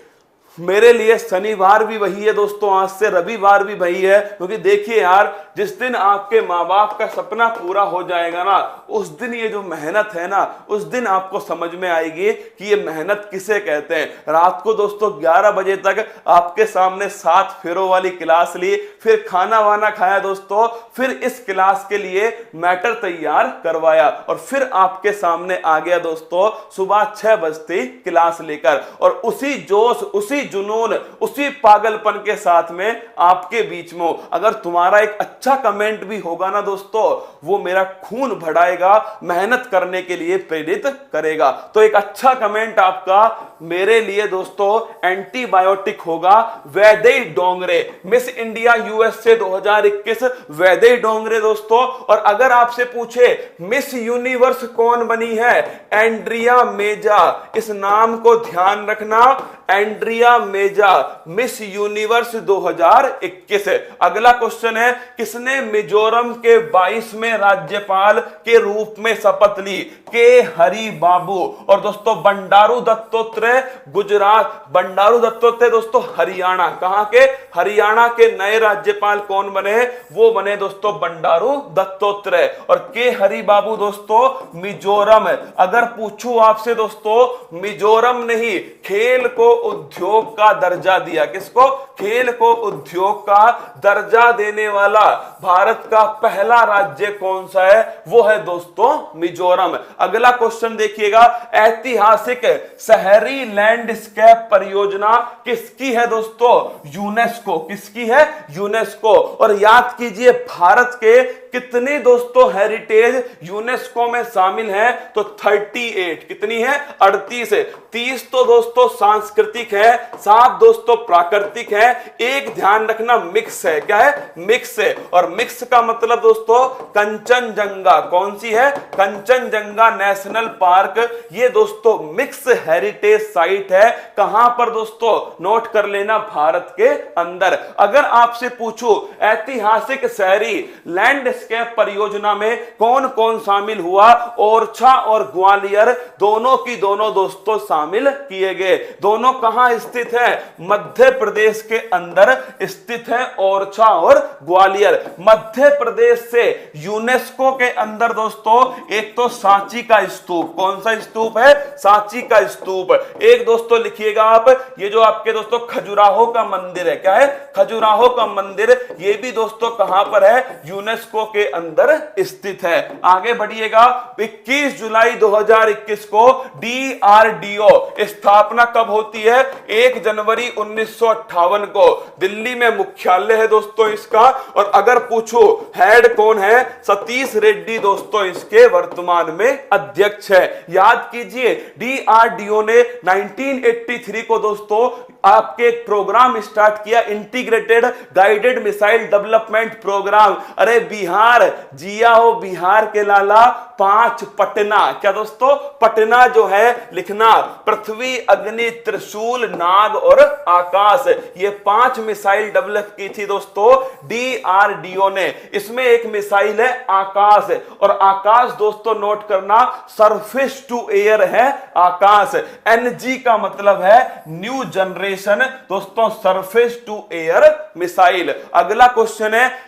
मेरे लिए शनिवार भी वही है दोस्तों, आज से रविवार भी वही है, क्योंकि देखिए यार जिस दिन आपके माँ बाप का सपना पूरा हो जाएगा ना, उस दिन ये जो मेहनत है ना, उस दिन आपको समझ में आएगी कि ये मेहनत किसे कहते हैं। रात को दोस्तों 11 बजे तक आपके सामने 7 फेरों वाली क्लास ली, फिर खाना वाना खाया दोस्तों, फिर इस क्लास के लिए मैटर तैयार करवाया, और फिर आपके सामने आ गया दोस्तों सुबह 6 बजते क्लास लेकर, और उसी जोश, उसी जुनून, उसी पागलपन के साथ में आपके बीच में अगर तुम्हारा एक अच्छा कमेंट भी होगा ना दोस्तों, वो मेरा खून बढ़ाएगा, मेहनत करने के लिए प्रेरित करेगा। तो एक अच्छा कमेंट आपका मेरे लिए दोस्तों एंटीबायोटिक होगा। Vaidehi Dongre, miss India USA 2021 Vaidehi Dongre दोस्तों। और अगर आपसे पूछे मिस यूनिवर्स कौन बनी है? एंड्रिया मेजा, इस नाम को ध्यान रखना, एंड्रिया मेजा मिस यूनिवर्स 2021। अगला क्वेश्चन है, किसने मिजोरम के 22वें राज्यपाल के रूप में शपथ ली? के हरि बाबू। और दोस्तों बंडारू दत्तात्रेय गुजरात, बंडारू दत्तात्रेय दोस्तों हरियाणा। कहां के? हरियाणा के नए राज्यपाल कौन बने? वो बने दोस्तों बंडारू दत्तात्रेय। और के हरि बाबू दोस्तों मिजोरम। अगर पूछूं आपसे दोस्तों, मिजोरम ने ही खेल को उद्योग का दर्जा दिया। किसको? खेल को उद्योग का दर्जा देने वाला भारत का पहला राज्य कौन सा है? वो है दोस्तों मिजोरम। अगला क्वेश्चन देखिएगा, ऐतिहासिक शहरी लैंडस्केप परियोजना किसकी है दोस्तों? यूनेस्को। किसकी है? यूनेस्को। और याद कीजिए भारत के कितने दोस्तों हेरिटेज यूनेस्को में शामिल है? तो 38। कितनी है? 38 है। 30 तो दोस्तों सांस्कृतिक है, 7 दोस्तों प्राकृतिक है, एक ध्यान रखना मिक्स है। क्या है? मिक्स है। और मिक्स का मतलब दोस्तों कंचनजंगा, कौन सी है? कंचनजंगा नेशनल पार्क, ये दोस्तों मिक्स हेरिटेज साइट है। कहां पर दोस्तों? नोट कर लेना, भारत के अंदर। अगर आपसे पूछूं ऐतिहासिक शहरी लैंडस्केप परियोजना में कौन कौन शामिल हुआ? ओरछा और ग्वालियर दोनों की दोनों दोस्तों शामिल किए गए। दोनों कहां स्थित है? मध्य प्रदेश के अंदर स्थित है ओरछा और ग्वालियर। मध्य प्रदेश से यूनेस्को के अंदर दोस्तों एक तो सांची का स्तूप, कौन सा स्तूप है? सांची का स्तूप। एक दोस्तों लिखिएगा आप, ये जो आपके दोस्तों खजुराहो का मंदिर है, क्या है? खजुराहो का मंदिर, ये भी दोस्तों कहां पर है? यूनेस्को के अंदर स्थित है। आगे बढ़िएगा, 21 जुलाई 2021 को DRDO स्थापना कब होती है? 1 जनवरी 1958 को। दिल्ली में मुख्यालय है दोस्तों इसका। और अगर पूछो हेड कौन है? सतीश रेड्डी दोस्तों इसके वर्तमान में अध्यक्ष है। याद कीजिए DRDO ने 1983 को दोस्तों आपके एक प्रोग्राम स्टार्ट किया, integrated guided missile development programme. अरे बिहार जिया हो, बिहार के लाला 5 पटना। क्या दोस्तों? पटना जो है लिखना, पृथ्वी अग्नि त्रिशूल नाग आग और आकाश, ये 5 मिसाइल डेवलप की थी दोस्तों DRDO ने। इसमें एक मिसाइल है आकाश, और आकाश दोस्तों नोट करना सरफेस टू एयर है आकाश। NG का मतलब है न्यू जनरेशन दोस्तों सरफेस टू एयर मिसाइल। अगला क्वेश्चन है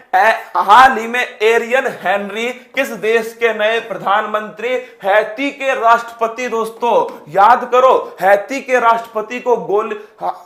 हाल ही में एरियन हेनरी किस देश के नए प्रधानमंत्री? हैती के राष्ट्रपति दोस्तों, याद करो हैती के राष्ट्रपति को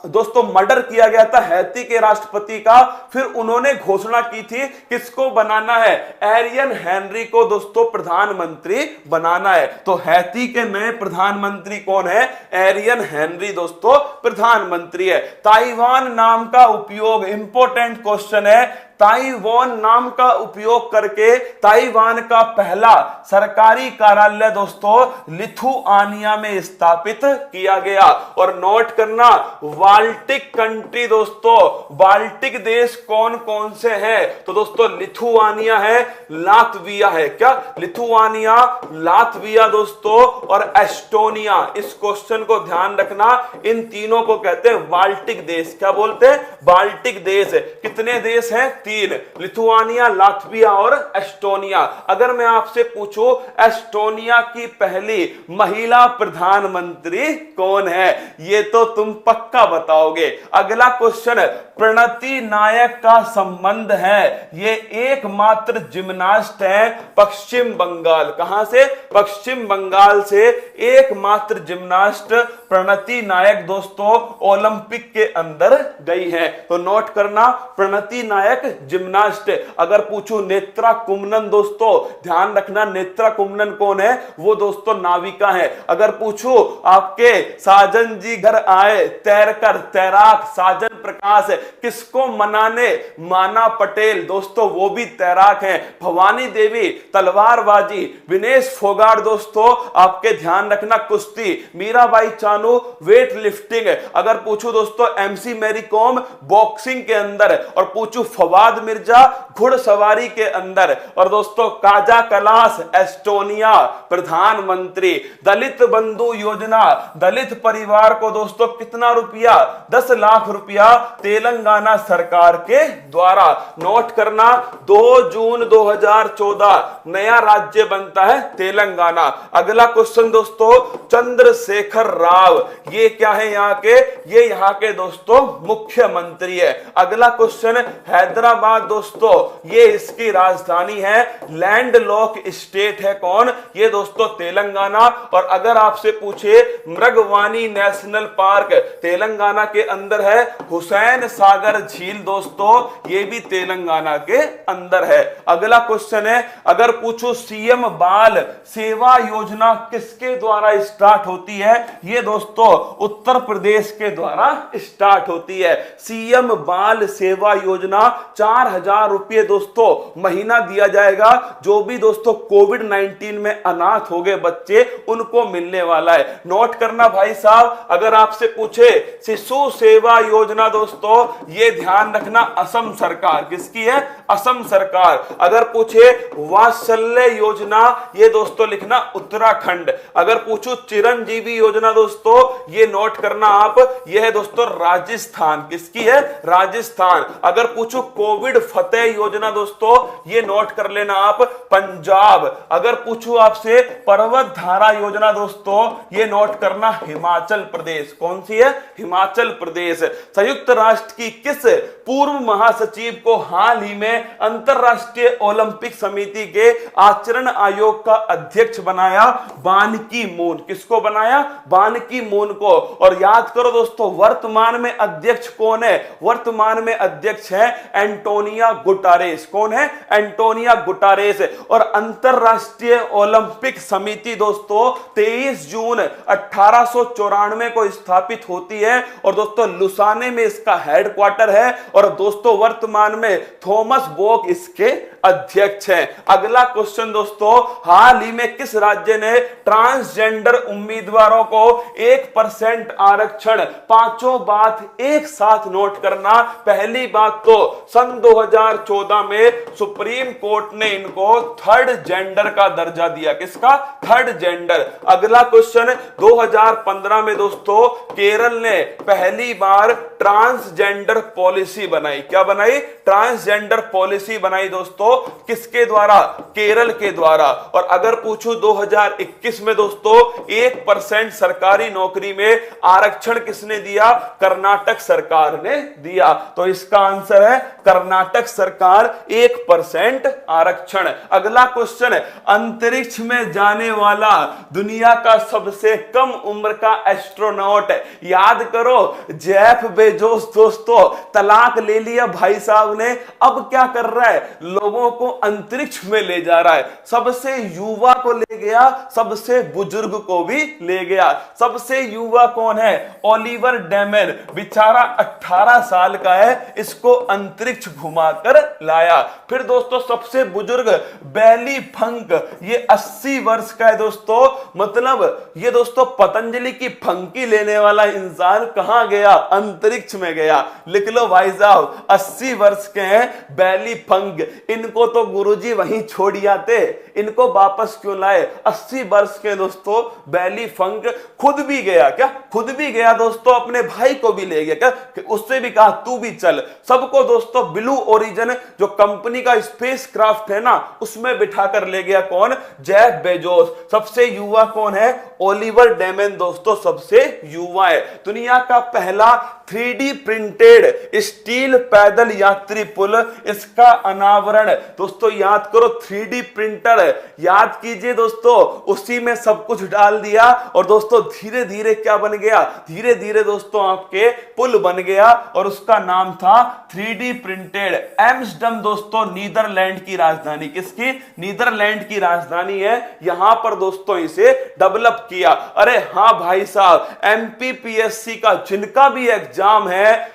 दोस्तों मर्डर किया गया था हैती के राष्ट्रपति का, फिर उन्होंने घोषणा की थी किसको बनाना है? एरियन हेनरी को दोस्तों प्रधानमंत्री बनाना है। तो हैती के नए प्रधानमंत्री कौन है? एरियन हेनरी दोस्तों प्रधानमंत्री है। ताइवान नाम का उपयोग, इंपॉर्टेंट क्वेश्चन है, ताइवान नाम का उपयोग करके ताइवान का पहला सरकारी कार्यालय दोस्तों लिथुआनिया में स्थापित किया गया। और नोट करना बाल्टिक कंट्री दोस्तों, बाल्टिक देश कौन कौन से हैं? तो दोस्तों लिथुआनिया है, लातविया है, क्या लिथुआनिया, लातविया दोस्तों और एस्टोनिया। इस क्वेश्चन को ध्यान रखना, इन तीनों को कहते हैं बाल्टिक देश। क्या बोलते हैं? बाल्टिक देश। कितने देश हैं? 3, लिथुआनिया, लातविया और एस्टोनिया। अगर मैं आपसे पूछूं एस्टोनिया की पहली महिला प्रधानमंत्री कौन है, ये तो तुम पक्का बताओगे। अगला क्वेश्चन, प्रणति नायक का संबंध है, ये एकमात्र जिम्नास्ट है पश्चिम बंगाल। कहां से? पश्चिम बंगाल से एकमात्र जिम्नास्ट प्रणति नायक दोस्तों ओलंपिक के अंदर गई है। तो नोट करना प्रणति नायक जिम्नास्ट। अगर पूछूं नेत्रा कुम्मनन दोस्तों, ध्यान रखना नेत्रा कुम्मनन कौन है? वो दोस्तों नाविका है। अगर पूछूं आपके साजन जी घर आए तैरकर, तैराक साजन प्रकाश, किसको मनाने? माना पटेल दोस्तों, वो भी तैराक हैं। भवानी देवी तलवारबाजी, विनेश फोगाट दोस्तों आपके ध्यान रखना कुश्ती, मीराबाई चानू वेट लिफ्टिंग। अगर पूछूं दोस्तों MC मैरी कॉम बॉक्सिंग के अंदर, और पूछूं फवाद मिर्जा घुड़सवारी के अंदर, और दोस्तों काजा कलाश एस्टोनिया प्रधानमंत्री। दलित बंधु योजना, दलित परिवार को दोस्तों कितना रुपया? 10 लाख रुपया तेलंगाना सरकार के द्वारा। नोट करना 2 जून 2014 नया राज्य बनता है तेलंगाना। अगला क्वेश्चन दोस्तों, चंद्रशेखर राव, ये क्या है यहाँ के? ये यहाँ के दोस्तों मुख्यमंत्री है। अगला क्वेश्चन, हैदराबाद दोस्तों ये इसकी राजधानी है, लैंडलॉक स्टेट है कौन? ये दोस्तों तेलंगाना। और अगर आपसे पूछे मृगवानी नेशनल पार्क तेलंगाना के अंदर है, हुसैन सागर झील दोस्तों ये भी तेलंगाना के अंदर है। अगला क्वेश्चन है, अगर पूछो CM बाल सेवा योजना किसके द्वारा स्टार्ट होती है? ये दोस्तों उत्तर प्रदेश के द्वारा स्टार्ट होती है। CM बाल सेवा योजना 4000 रुपये दोस्तों महीना दिया जाएगा, जो भी दोस्तों कोविड-19 में अनाथ हो गए बच्चे उनको मिलने वाला है। नोट करना भाई साहब, अगर आपसे पूछे शिशु सेवा योजना दोस्तों ये ध्यान रखना असम सरकार, किसकी है? असम सरकार। अगर पूछे वात्सल्य योजना, ये दोस्तों लिखना उत्तराखंड। अगर पूछूं चिरंजीवी योजना दोस्तों ये नोट करना आप, ये है दोस्तों राजस्थान, किसकी है? राजस्थान। अगर पूछूं कोविड फतेह योजना दोस्तों ये नोट कर लेना आप, पंजाब। अगर पूछूं आपसे पर्वत धारा योजना दोस्तों ये नोट करना हिमाचल प्रदेश। कौन सी है? हिमाचल प्रदेश। संयुक्त राष्ट्र की किस पूर्व महासचिव को हाल ही में अंतरराष्ट्रीय ओलंपिक समिति के आचरण आयोग का अध्यक्ष बनाया? बान की मून। किसको बनाया? बान की मून को। और याद करो दोस्तों वर्तमान में अध्यक्ष कौन है? वर्तमान में अध्यक्ष है एंटोनिया गुटारेस। कौन है? एंटोनिया गुटारेस। और अंतरराष्ट्रीय ओलंपिक समिति दोस्तों 23 जून 1894 को स्थापित होती है, और दोस्तों लुसाने में इसका हेडक्वार्टर है, और दोस्तों वर्तमान में थॉमस बोक इसके अध्यक्ष हैं। अगला क्वेश्चन दोस्तों, हाल ही में किस राज्य ने ट्रांसजेंडर उम्मीदवारों को 1% आरक्षण? पांचों बात एक साथ नोट करना। पहली बात तो सन सन 2014 में सुप्रीम कोर्ट ने इनको थर्ड जेंडर का दर्जा दिया। किसका? Third gender. अगला क्वेश्चन, 2015 में दोस्तों केरल ने पहली बार ट्रांसजेंडर पॉलिसी बनाई। क्या बनाई? ट्रांसजेंडर पॉलिसी बनाई दोस्तों। किसके द्वारा? केरल के द्वारा। और अगर पूछूं 2021 में दोस्तों 1% सरकारी नौकरी में आरक्षण किसने दिया? कर्नाटक सरकार ने दिया। तो इसका आंसर है कर्नाटक सरकार, 1% आरक्षण। अगला क्वेश्चन, अंतरिक्ष में जाने वाला दुनिया का सबसे कम उम्र का एस्ट्रोनॉट। याद करो, जेफ बेजोस दोस्तों तलाक ले लिया भाई साहब ने, अब क्या कर रहा है? लोगों को अंतरिक्ष में ले जा रहा है। सबसे युवा को ले गया, सबसे बुजुर्ग को भी ले गया। सबसे युवा कौन है? ओलिवर डेमेन, बेचारा 18 साल का है, इसको अंतरिक्ष घुमाकर लाया। फिर दोस्तों सबसे बुजुर्ग बैली फंक, ये 80 वर्ष का है दोस्तों। मतलब ये दोस्तों पतंजलि की फंकी लेने वाला इंसान कहां गया? अंतरिक्ष में गया। लिख लो भाई साहब, 80 वर्ष के हैं बैली फंक। इनको तो गुरुजी वहीं छोड़ आते, इनको वापस क्यों लाए? 80 वर्ष के दोस्तों बैली फंक खुद भी गया। क्या? खुद भी गया दोस्तों, अपने भाई को भी ले गया। क्या? उससे भी कहा तू भी चल। सबको दोस्तों ब्लू ओरिजिन जो कंपनी का स्पेस क्राफ्ट है ना, उसमें बिठाकर ले गया। कौन? Jeff Bezos. सबसे युवा कौन है? ओलिवर डेमेन दोस्तों सबसे युवा है। दुनिया का पहला 3D प्रिंटेड स्टील पैदल यात्री पुल, इसका अनावरण दोस्तों याद करो, 3D प्रिंटर याद कीजिए दोस्तों, उसी में सब कुछ डाल दिया और दोस्तों धीरे धीरे क्या बन गया? धीरे धीरे दोस्तों आपके पुल बन गया और उसका नाम था 3D प्रिंटेड। एम्स्टर्डम दोस्तों नीदरलैंड की राजधानी। किसकी? नीदरलैंड की राजधानी है। यहां पर दोस्तों इसे डेवलप किया। अरे हां भाई साहब, MPPSC का जिनका भी एग्जाम है,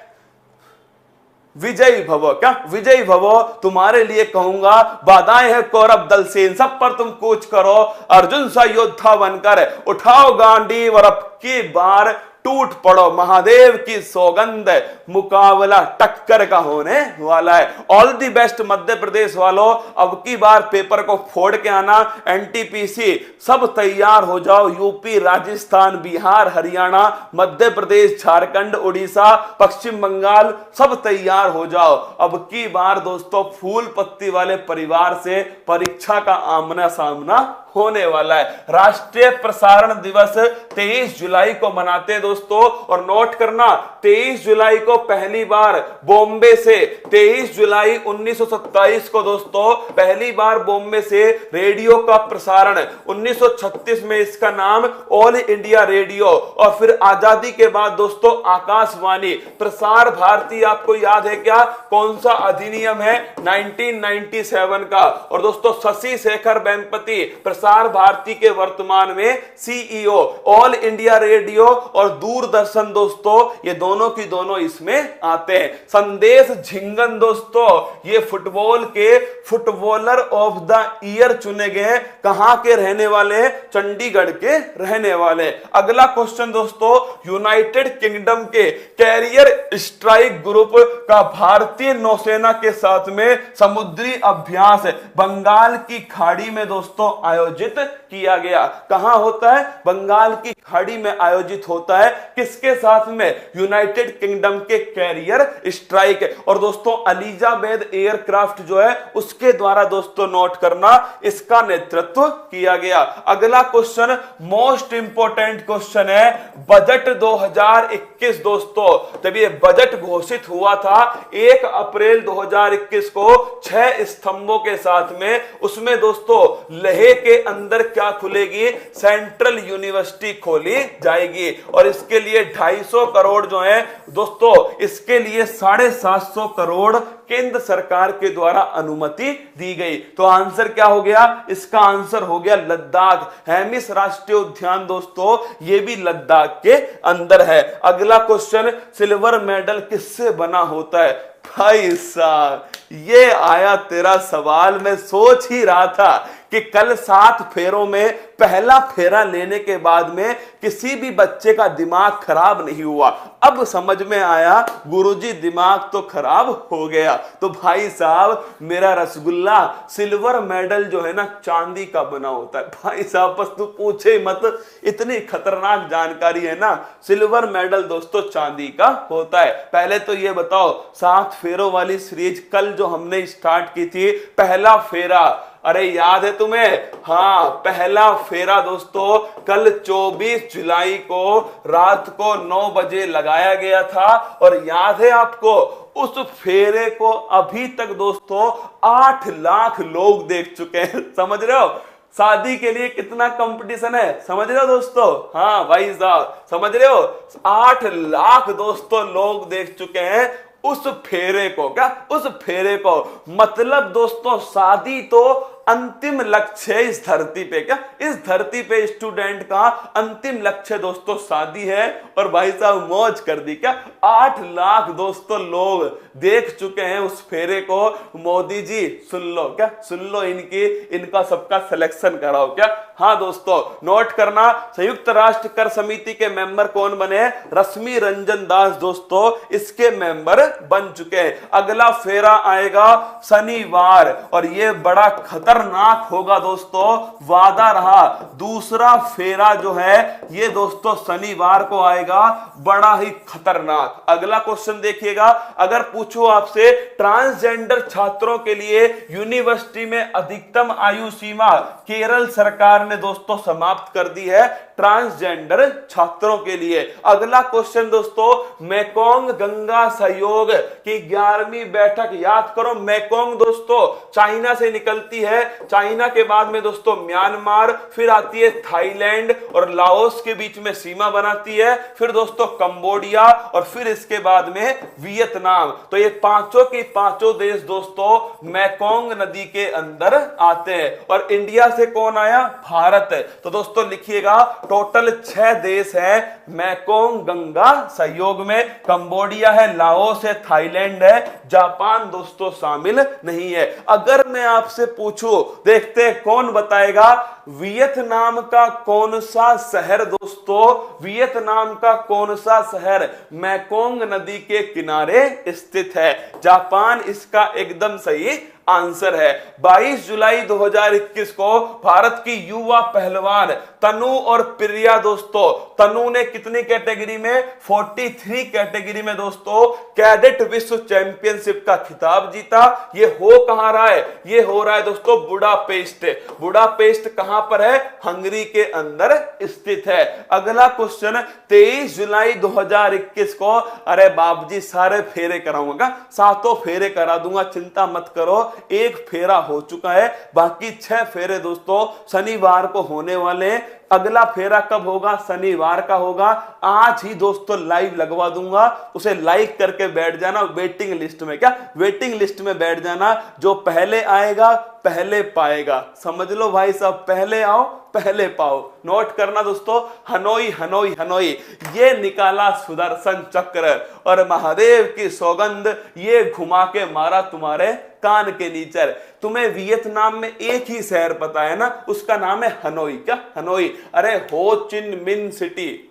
विजयी भवो। क्या? विजयी भवो। तुम्हारे लिए कहूंगा, बाधाएं हैं कौरव दल से, इन सब पर तुम कूच करो, अर्जुन सा योद्धा बनकर उठाओ गांडीव और अब की बार टूट पड़ो, महादेव की सौगंध, मुकाबला टक्कर का होने वाला है। All the best Madhya Pradesh वालों, अब की बार पेपर को फोड़ के आना। NTPC सब तैयार हो जाओ। यूपी, राजस्थान, बिहार, हरियाणा, मध्य प्रदेश, झारखंड, उड़ीसा, पश्चिम बंगाल, सब तैयार हो जाओ। अब की बार दोस्तों फूल पत्ती वाले परिवार से परीक्षा का आमना सामना होने वाला है। राष्ट्रीय प्रसारण दिवस 23 जुलाई को मनाते हैं दोस्तों, और नोट करना 23 जुलाई को पहली बार बॉम्बे से, 23 जुलाई 1927 को दोस्तों पहली बार बॉम्बे से रेडियो का प्रसारण। 1936 में इसका नाम ऑल इंडिया रेडियो, और फिर आजादी के बाद दोस्तों आकाशवाणी। प्रसार भारती आपको याद है क्या? कौन सा अधिनियम है? 1997 का। और दोस्तों शशि शेखर वेम्पति प्रसार भारती के वर्तमान में CEO। ऑल इंडिया रेडियो और दूरदर्शन दोस्तों ये दोनों की दोनों इसमें आते हैं। संदेश झिंगन दोस्तों ये फुटबॉल के फुटबॉलर ऑफ द ईयर चुने गए। कहां के रहने वाले? चंडीगढ़ के रहने वाले। अगला क्वेश्चन दोस्तों, यूनाइटेड किंगडम के कैरियर स्ट्राइक ग्रुप का भारतीय नौसेना के साथ में समुद्री अभ्यास बंगाल की खाड़ी में दोस्तों आयोजित किया गया। कहां होता है? बंगाल की खाड़ी में आयोजित होता है। किसके साथ में? यूनाइटेड किंगडम के कैरियर स्ट्राइक। और दोस्तों एलिजाबेथ एयरक्राफ्ट जो है उसके द्वारा दोस्तों नोट करना, इसका नेतृत्व किया गया। अगला क्वेश्चन मोस्ट इंपोर्टेंट क्वेश्चन है, बजट 2021 दोस्तों जब ये बजट घोषित हुआ था 1 अप्रैल 2021 को 6 स्तंभों के साथ में, उसमें दोस्तों लेह के अंदर क्या खुलेगी? सेंट्रल यूनिवर्सिटी खोली जाएगी। और इसके लिए 250 करोड़ जो है दोस्तों, इसके लिए 750 करोड़ केंद्र सरकार के द्वारा अनुमति दी गई। तो आंसर क्या हो गया? इसका आंसर हो गया लद्दाख। हेमिस राष्ट्रीय उद्यान दोस्तों ये भी लद्दाख के अंदर है। अगला क्वेश्चन, सिल्वर मेडल किससे बना होता है? भाई साहब ये आया तेरा सवाल, मैं सोच ही रहा था कि कल 7 फेरों में पहला फेरा लेने के बाद में किसी भी बच्चे का दिमाग खराब नहीं हुआ। अब समझ में आया गुरुजी दिमाग तो खराब हो गया। तो भाई साहब मेरा रसगुल्ला सिल्वर मेडल जो है ना चांदी का बना होता है। भाई साहब बस तू पूछे मत, इतनी खतरनाक जानकारी है ना। सिल्वर मेडल दोस्तों चांदी का होता है। पहले तो ये बताओ 7 फेरों वाली सीरीज कल जो हमने स्टार्ट की थी, पहला फेरा, अरे याद है तुम्हें? हाँ, पहला फेरा दोस्तों कल 24 जुलाई को रात को 9 बजे लगाया गया था। और याद है आपको, उस फेरे को अभी तक दोस्तों 8 लाख लोग देख चुके हैं। समझ रहे हो शादी के लिए कितना कंपटीशन है? समझ रहे हो दोस्तों? हाँ भाई साहब समझ रहे हो, 8 लाख दोस्तों लोग देख चुके हैं उस फेरे को। क्या उस फेरे को? मतलब दोस्तों शादी तो अंतिम लक्ष्य है इस धरती पे। क्या इस धरती पे स्टूडेंट का अंतिम लक्ष्य दोस्तों शादी है। और भाई साहब मौज कर दी। क्या 8 लाख दोस्तों लोग देख चुके हैं उस फेरे को। मोदी जी सुन लो, क्या सुन लो, इनका सबका सिलेक्शन कराओ। क्या हाँ दोस्तों नोट करना, संयुक्त राष्ट्र कर समिति के मेंबर कौन बने? रश्मि रंजन दास दोस्तों इसके मेंबर बन चुके हैं। अगला फेरा आएगा शनिवार और ये बड़ा खतरनाक होगा दोस्तों, वादा रहा। दूसरा फेरा जो है ये दोस्तों शनिवार को आएगा, बड़ा ही खतरनाक। अगला क्वेश्चन देखिएगा, अगर पूछो आपसे ट्रांसजेंडर छात्रों के लिए यूनिवर्सिटी में अधिकतम आयु सीमा केरल सरकार ने दोस्तों समाप्त कर दी है ट्रांसजेंडर छात्रों के लिए। अगला क्वेश्चन दोस्तों, मेकोंग गंगा सहयोग की 11वीं बैठक याद करो। मेकोंग दोस्तों चाइना से निकलती है, चाइना के बाद में दोस्तों म्यांमार, फिर आती है थाईलैंड और लाओस के बीच में सीमा बनाती है, फिर दोस्तों कंबोडिया और फिर इसके बाद में वियतनाम। तो ये पांचों के पांचों देश दोस्तों मेकोंग नदी के अंदर आते हैं। और इंडिया से कौन आया? भारत। तो दोस्तों लिखिएगा टोटल 6 देश हैं मेकोंग गंगा सहयोग में। कंबोडिया है, लाओस है, थाईलैंड है, जापान दोस्तों शामिल नहीं है। अगर मैं आपसे पूछूं, देखते हैं कौन बताएगा, वियतनाम का कौन सा शहर दोस्तों, वियतनाम का कौन सा शहर मेकोंग नदी के किनारे स्थित है? जापान इसका एकदम सही आंसर है। 22 जुलाई 2021 को भारत की युवा पहलवान तनु और प्रिया दोस्तों, तनु ने कितनी कैटेगरी में? 43 कैटेगरी में दोस्तों कैडेट विश्व चैंपियनशिप का खिताब जीता। ये हो कहां रहा है? ये हो रहा है दोस्तों बुडापेस्ट। बुडापेस्ट कहां पर है? हंगरी के अंदर स्थित है। अगला क्वेश्चन 23 जुलाई 2021 को, अरे बाप जी सारे फेरे कराऊंगा, 7 फेरे करा दूंगा, चिंता मत करो। एक फेरा हो चुका है, बाकी 6 फेरे दोस्तों शनिवार को होने वाले हैं। अगला फेरा कब होगा? शनिवार का होगा। आज ही दोस्तों लाइव लगवा दूंगा, उसे लाइक करके बैठ जाना वेटिंग लिस्ट में। क्या वेटिंग लिस्ट में बैठ जाना, जो पहले आएगा पहले पाएगा। समझ लो भाई साहब, पहले आओ पहले पाओ। नोट करना दोस्तों, हनोई हनोई हनोई ये निकाला सुदर्शन चक्र और महादेव की सौगंध ये घुमा के मारा तुम्हारे कान के नीचे। तुम्हें वियतनाम में एक ही शहर पता है ना, उसका नाम है हनोई। क्या हनोई? अरे हो चिन मिन सिटी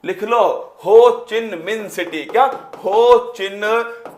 लिख लो, हो चिन मिन सिटी। क्या हो चिन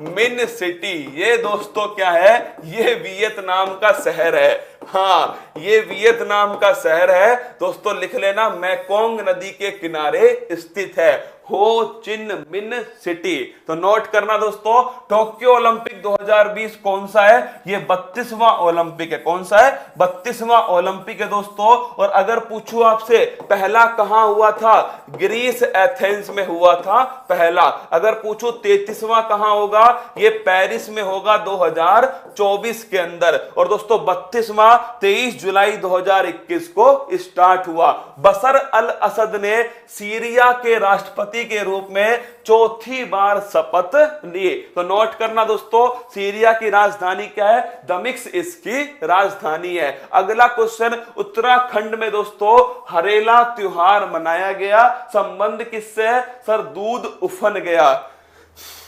मिन सिटी, ये दोस्तों क्या है? ये वियतनाम का शहर है। हाँ ये वियतनाम का शहर है दोस्तों, लिख लेना, मेकोंग नदी के किनारे स्थित है हो चिन मिन सिटी। तो नोट करना दोस्तों, टोक्यो ओलंपिक 2020 कौन सा है? ये 32वां ओलंपिक है। कौन सा है? 32वां ओलंपिक है दोस्तों। और अगर पूछूं आपसे पहला कहां हुआ था? ग्रीस एथेंस में हुआ था पहला। अगर पूछूं 33वां कहां होगा? ये पेरिस में होगा 2024 के अंदर। और दोस्तों 32वां 23 जुलाई 2021 को स्टार्ट हुआ। बशर अल असद ने सीरिया के राष्ट्रपति के रूप में 4थी बार शपथ लिए। तो नोट करना दोस्तों, सीरिया की राजधानी क्या है? दमिश्क इसकी राजधानी है। अगला क्वेश्चन, उत्तराखंड में दोस्तों हरेला त्योहार मनाया गया, संबंध किससे है? सर दूध उफन गया।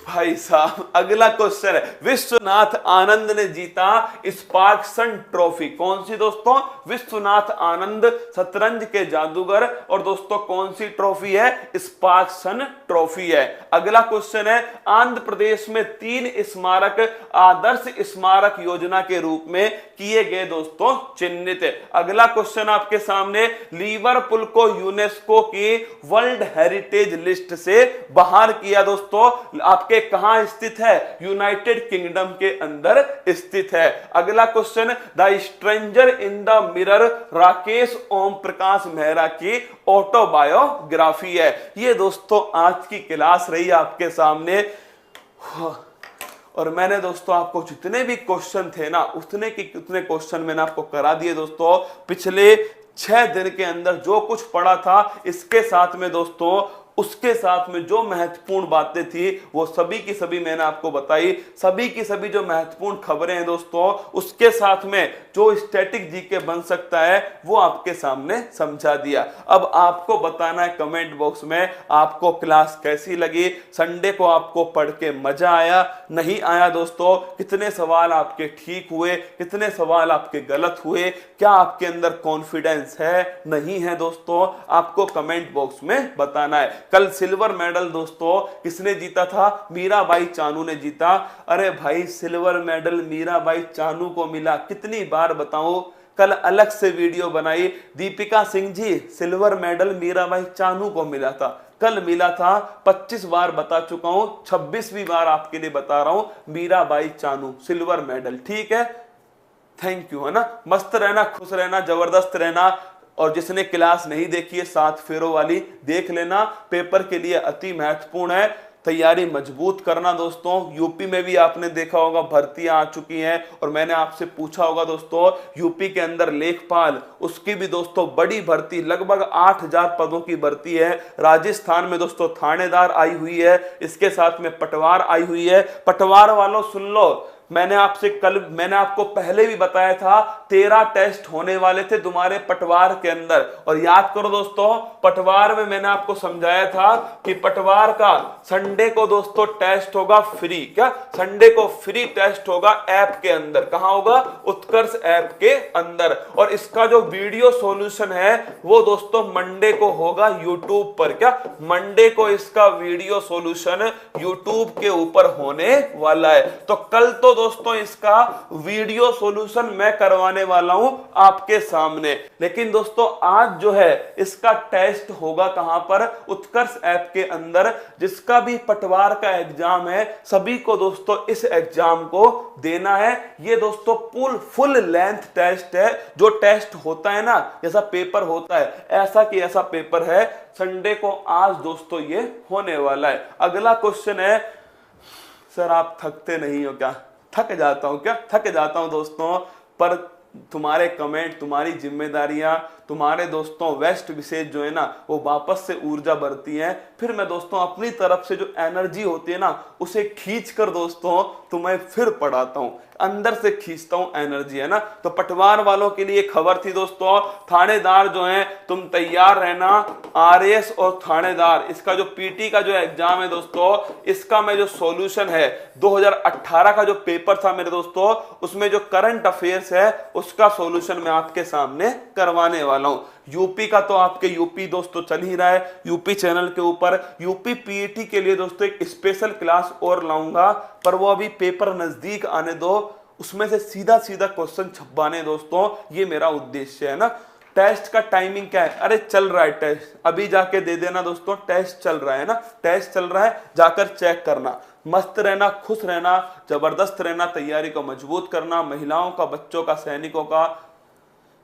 भाई साहब अगला क्वेश्चन है, विश्वनाथ आनंद ने जीता स्पार्क्सन ट्रॉफी। कौन सी दोस्तों? विश्वनाथ आनंद शतरंज के जादूगर। और दोस्तों कौन सी ट्रॉफी है? स्पार्क्सन ट्रॉफी है। अगला क्वेश्चन है, आंध्र प्रदेश में 3 स्मारक आदर्श स्मारक योजना के रूप में किए गए दोस्तों चिन्हित। अगला क्वेश्चन आपके सामने, लिवरपूल को यूनेस्को की वर्ल्ड हेरिटेज लिस्ट से बाहर किया दोस्तों, आपके कहां स्थित है? यूनाइटेड किंगडम के अंदर स्थित है। अगला question, the stranger in the mirror Rakesh Om Prakash Mehra की ऑटोबायोग्राफी है। ये दोस्तों आज की क्लास रही आपके सामने, और मैंने दोस्तों आपको जितने भी क्वेश्चन थे ना उतने क्वेश्चन मैंने आपको करा दिए दोस्तों। पिछले 6 दिन के अंदर जो कुछ पढ़ा था, इसके साथ में दोस्तों उसके साथ में जो महत्वपूर्ण बातें थी वो सभी की सभी मैंने आपको बताई। सभी की सभी जो महत्वपूर्ण खबरें हैं दोस्तों, उसके साथ में जो स्टैटिक जीके बन सकता है वो आपके सामने समझा दिया। अब आपको बताना है कमेंट बॉक्स में आपको क्लास कैसी लगी, संडे को आपको पढ़ के मजा आया नहीं आया दोस्तों, कितने सवाल आपके ठीक हुए, कितने सवाल आपके गलत हुए, क्या आपके अंदर कॉन्फिडेंस है नहीं है दोस्तों, आपको कमेंट बॉक्स में बताना है। कल सिल्वर मेडल दोस्तों किसने जीता था? मीराबाई चानू ने जीता। अरे भाई सिल्वर मेडल मीराबाई चानू को मिला, कितनी बार बताऊं, कल अलग से वीडियो बनाई। Deepika Singh G silver medal Mirabai Chanu को मिला था, कल मिला था। 25 बार बता चुका हूं, 26वीं बार आपके लिए बता रहा हूं, मीराबाई चानू सिल्वर मेडल। ठीक है, थैंक यू, है ना। मस्त रहना, खुश रहना, जबरदस्त रहना। और जिसने क्लास नहीं देखी है 7 फेरों वाली, देख लेना, पेपर के लिए अति महत्वपूर्ण है। तैयारी मजबूत करना दोस्तों। यूपी में भी आपने देखा होगा भर्तियां आ चुकी हैं, और मैंने आपसे पूछा होगा दोस्तों यूपी के अंदर लेखपाल, उसकी भी दोस्तों बड़ी भर्ती, लगभग 8000 पदों की भर्ती है। राजस्थान में दोस्तों थानेदार आई हुई है, इसके साथ में पटवार आई हुई है। पटवार वालों सुन लो, मैंने आपको पहले भी बताया था 13 टेस्ट होने वाले थे तुम्हारे पटवार के अंदर। और याद करो दोस्तों, पटवार में मैंने आपको समझाया था कि पटवार का संडे को दोस्तों टेस्ट होगा फ्री। क्या? संडे को फ्री टेस्ट होगा ऐप के अंदर। कहां होगा? उत्कर्ष ऐप के अंदर। और इसका जो वीडियो सॉल्यूशन है वो दोस्तों मंडे को होगा यूट्यूब पर। क्या? मंडे को इसका वीडियो सॉल्यूशन यूट्यूब के ऊपर होने वाला है। तो कल तो दोस्तों इसका वीडियो सॉल्यूशन मैं करवाने वाला हूं आपके सामने, लेकिन दोस्तों आज जो है इसका टेस्ट होगा कहां पर? उत्कर्ष ऐप के अंदर। जिसका भी पटवार का एग्जाम है सभी को दोस्तों इस एग्जाम को देना है। ये दोस्तों फुल लेंथ टेस्ट है। जो टेस्ट होता है ना, जैसा पेपर होता है ऐसा कि ऐसा पेपर है। संडे को आज दोस्तों ये होने वाला है। अगला क्वेश्चन है, सर आप थकते नहीं हो क्या? थक जाता हूं। क्या? थक जाता हूं दोस्तों, पर तुम्हारे कमेंट, तुम्हारी जिम्मेदारियां, तुम्हारे दोस्तों वेस्ट विशेष जो है ना वो वापस से ऊर्जा भरती है। फिर मैं दोस्तों अपनी तरफ से जो एनर्जी होती है ना उसे खींच कर दोस्तों तुम्हें फिर पढ़ाता हूं, अंदर से खींचता हूं एनर्जी, है ना। तो पटवार वालों के लिए खबर थी दोस्तों, थानेदार जो है तुम तैयार रहना। आरएएस और थानेदार, इसका जो पीटी का जो एग्जाम है दोस्तों, इसका मैं जो सॉल्यूशन है 2018 का जो पेपर था मेरे दोस्तों, उसमें जो करंट अफेयर्स है उसका सॉल्यूशन मैं आपके सामने करवाने वाला हूं। यूपी का तो आपके यूपी दोस्तों चल ही रहा है यूपी चैनल के ऊपर। यूपी पीईटी के लिए दोस्तों एक स्पेशल क्लास और लाऊंगा, पर वो अभी पेपर नजदीक आने दो, उसमें से सीधा क्वेश्चन छपवाने दोस्तों, ये मेरा उद्देश्य है ना। टेस्ट का टाइमिंग क्या है? अरे चल रहा है टेस्ट, अभी जाके दे देना दोस्तों, टेस्ट चल रहा है ना, टेस्ट चल रहा है, जाकर चेक करना। मस्त रहना, खुश रहना, जबरदस्त रहना, तैयारी को मजबूत करना, महिलाओं का, बच्चों का, सैनिकों का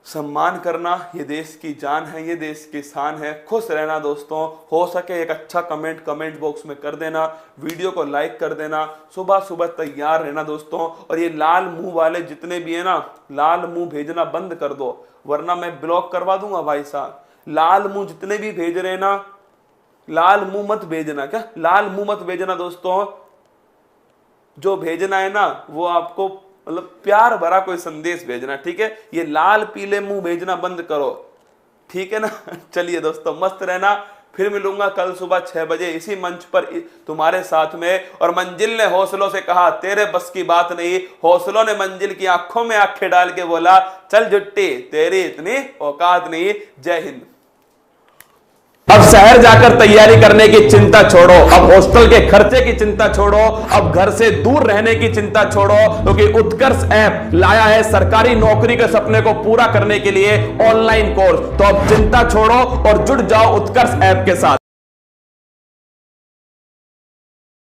सम्मान करना। ये देश की जान है, ये देश की शान है। खुश रहना दोस्तों। हो सके एक अच्छा कमेंट बॉक्स में कर देना, वीडियो को लाइक कर देना, सुबह तैयार रहना दोस्तों। और ये लाल मुंह वाले जितने भी है ना, लाल मुंह भेजना बंद कर दो, वरना मैं ब्लॉक करवा दूंगा भाई साहब। लाल मुंह जितने भी भेज रहे ना, लाल मुंह मत भेजना। क्या? लाल मुंह मत भेजना दोस्तों। जो भेजना है ना वो आपको मतलब प्यार भरा कोई संदेश भेजना, ठीक है। ये लाल पीले मुंह भेजना बंद करो, ठीक है ना। चलिए दोस्तों, मस्त रहना, फिर मिलूंगा कल सुबह 6 बजे इसी मंच पर तुम्हारे साथ में। और मंजिल ने हौसलों से कहा तेरे बस की बात नहीं, हौसलों ने मंजिल की आंखों में आंखें डाल के बोला चल जुट्टी तेरी इतनी औकात नहीं। जय हिंद। अब शहर जाकर तैयारी करने की चिंता छोड़ो, अब हॉस्टल के खर्चे की चिंता छोड़ो, अब घर से दूर रहने की चिंता छोड़ो, क्योंकि उत्कर्ष ऐप लाया है सरकारी नौकरी के सपने को पूरा करने के लिए ऑनलाइन कोर्स। तो अब चिंता छोड़ो और जुड़ जाओ उत्कर्ष ऐप के साथ।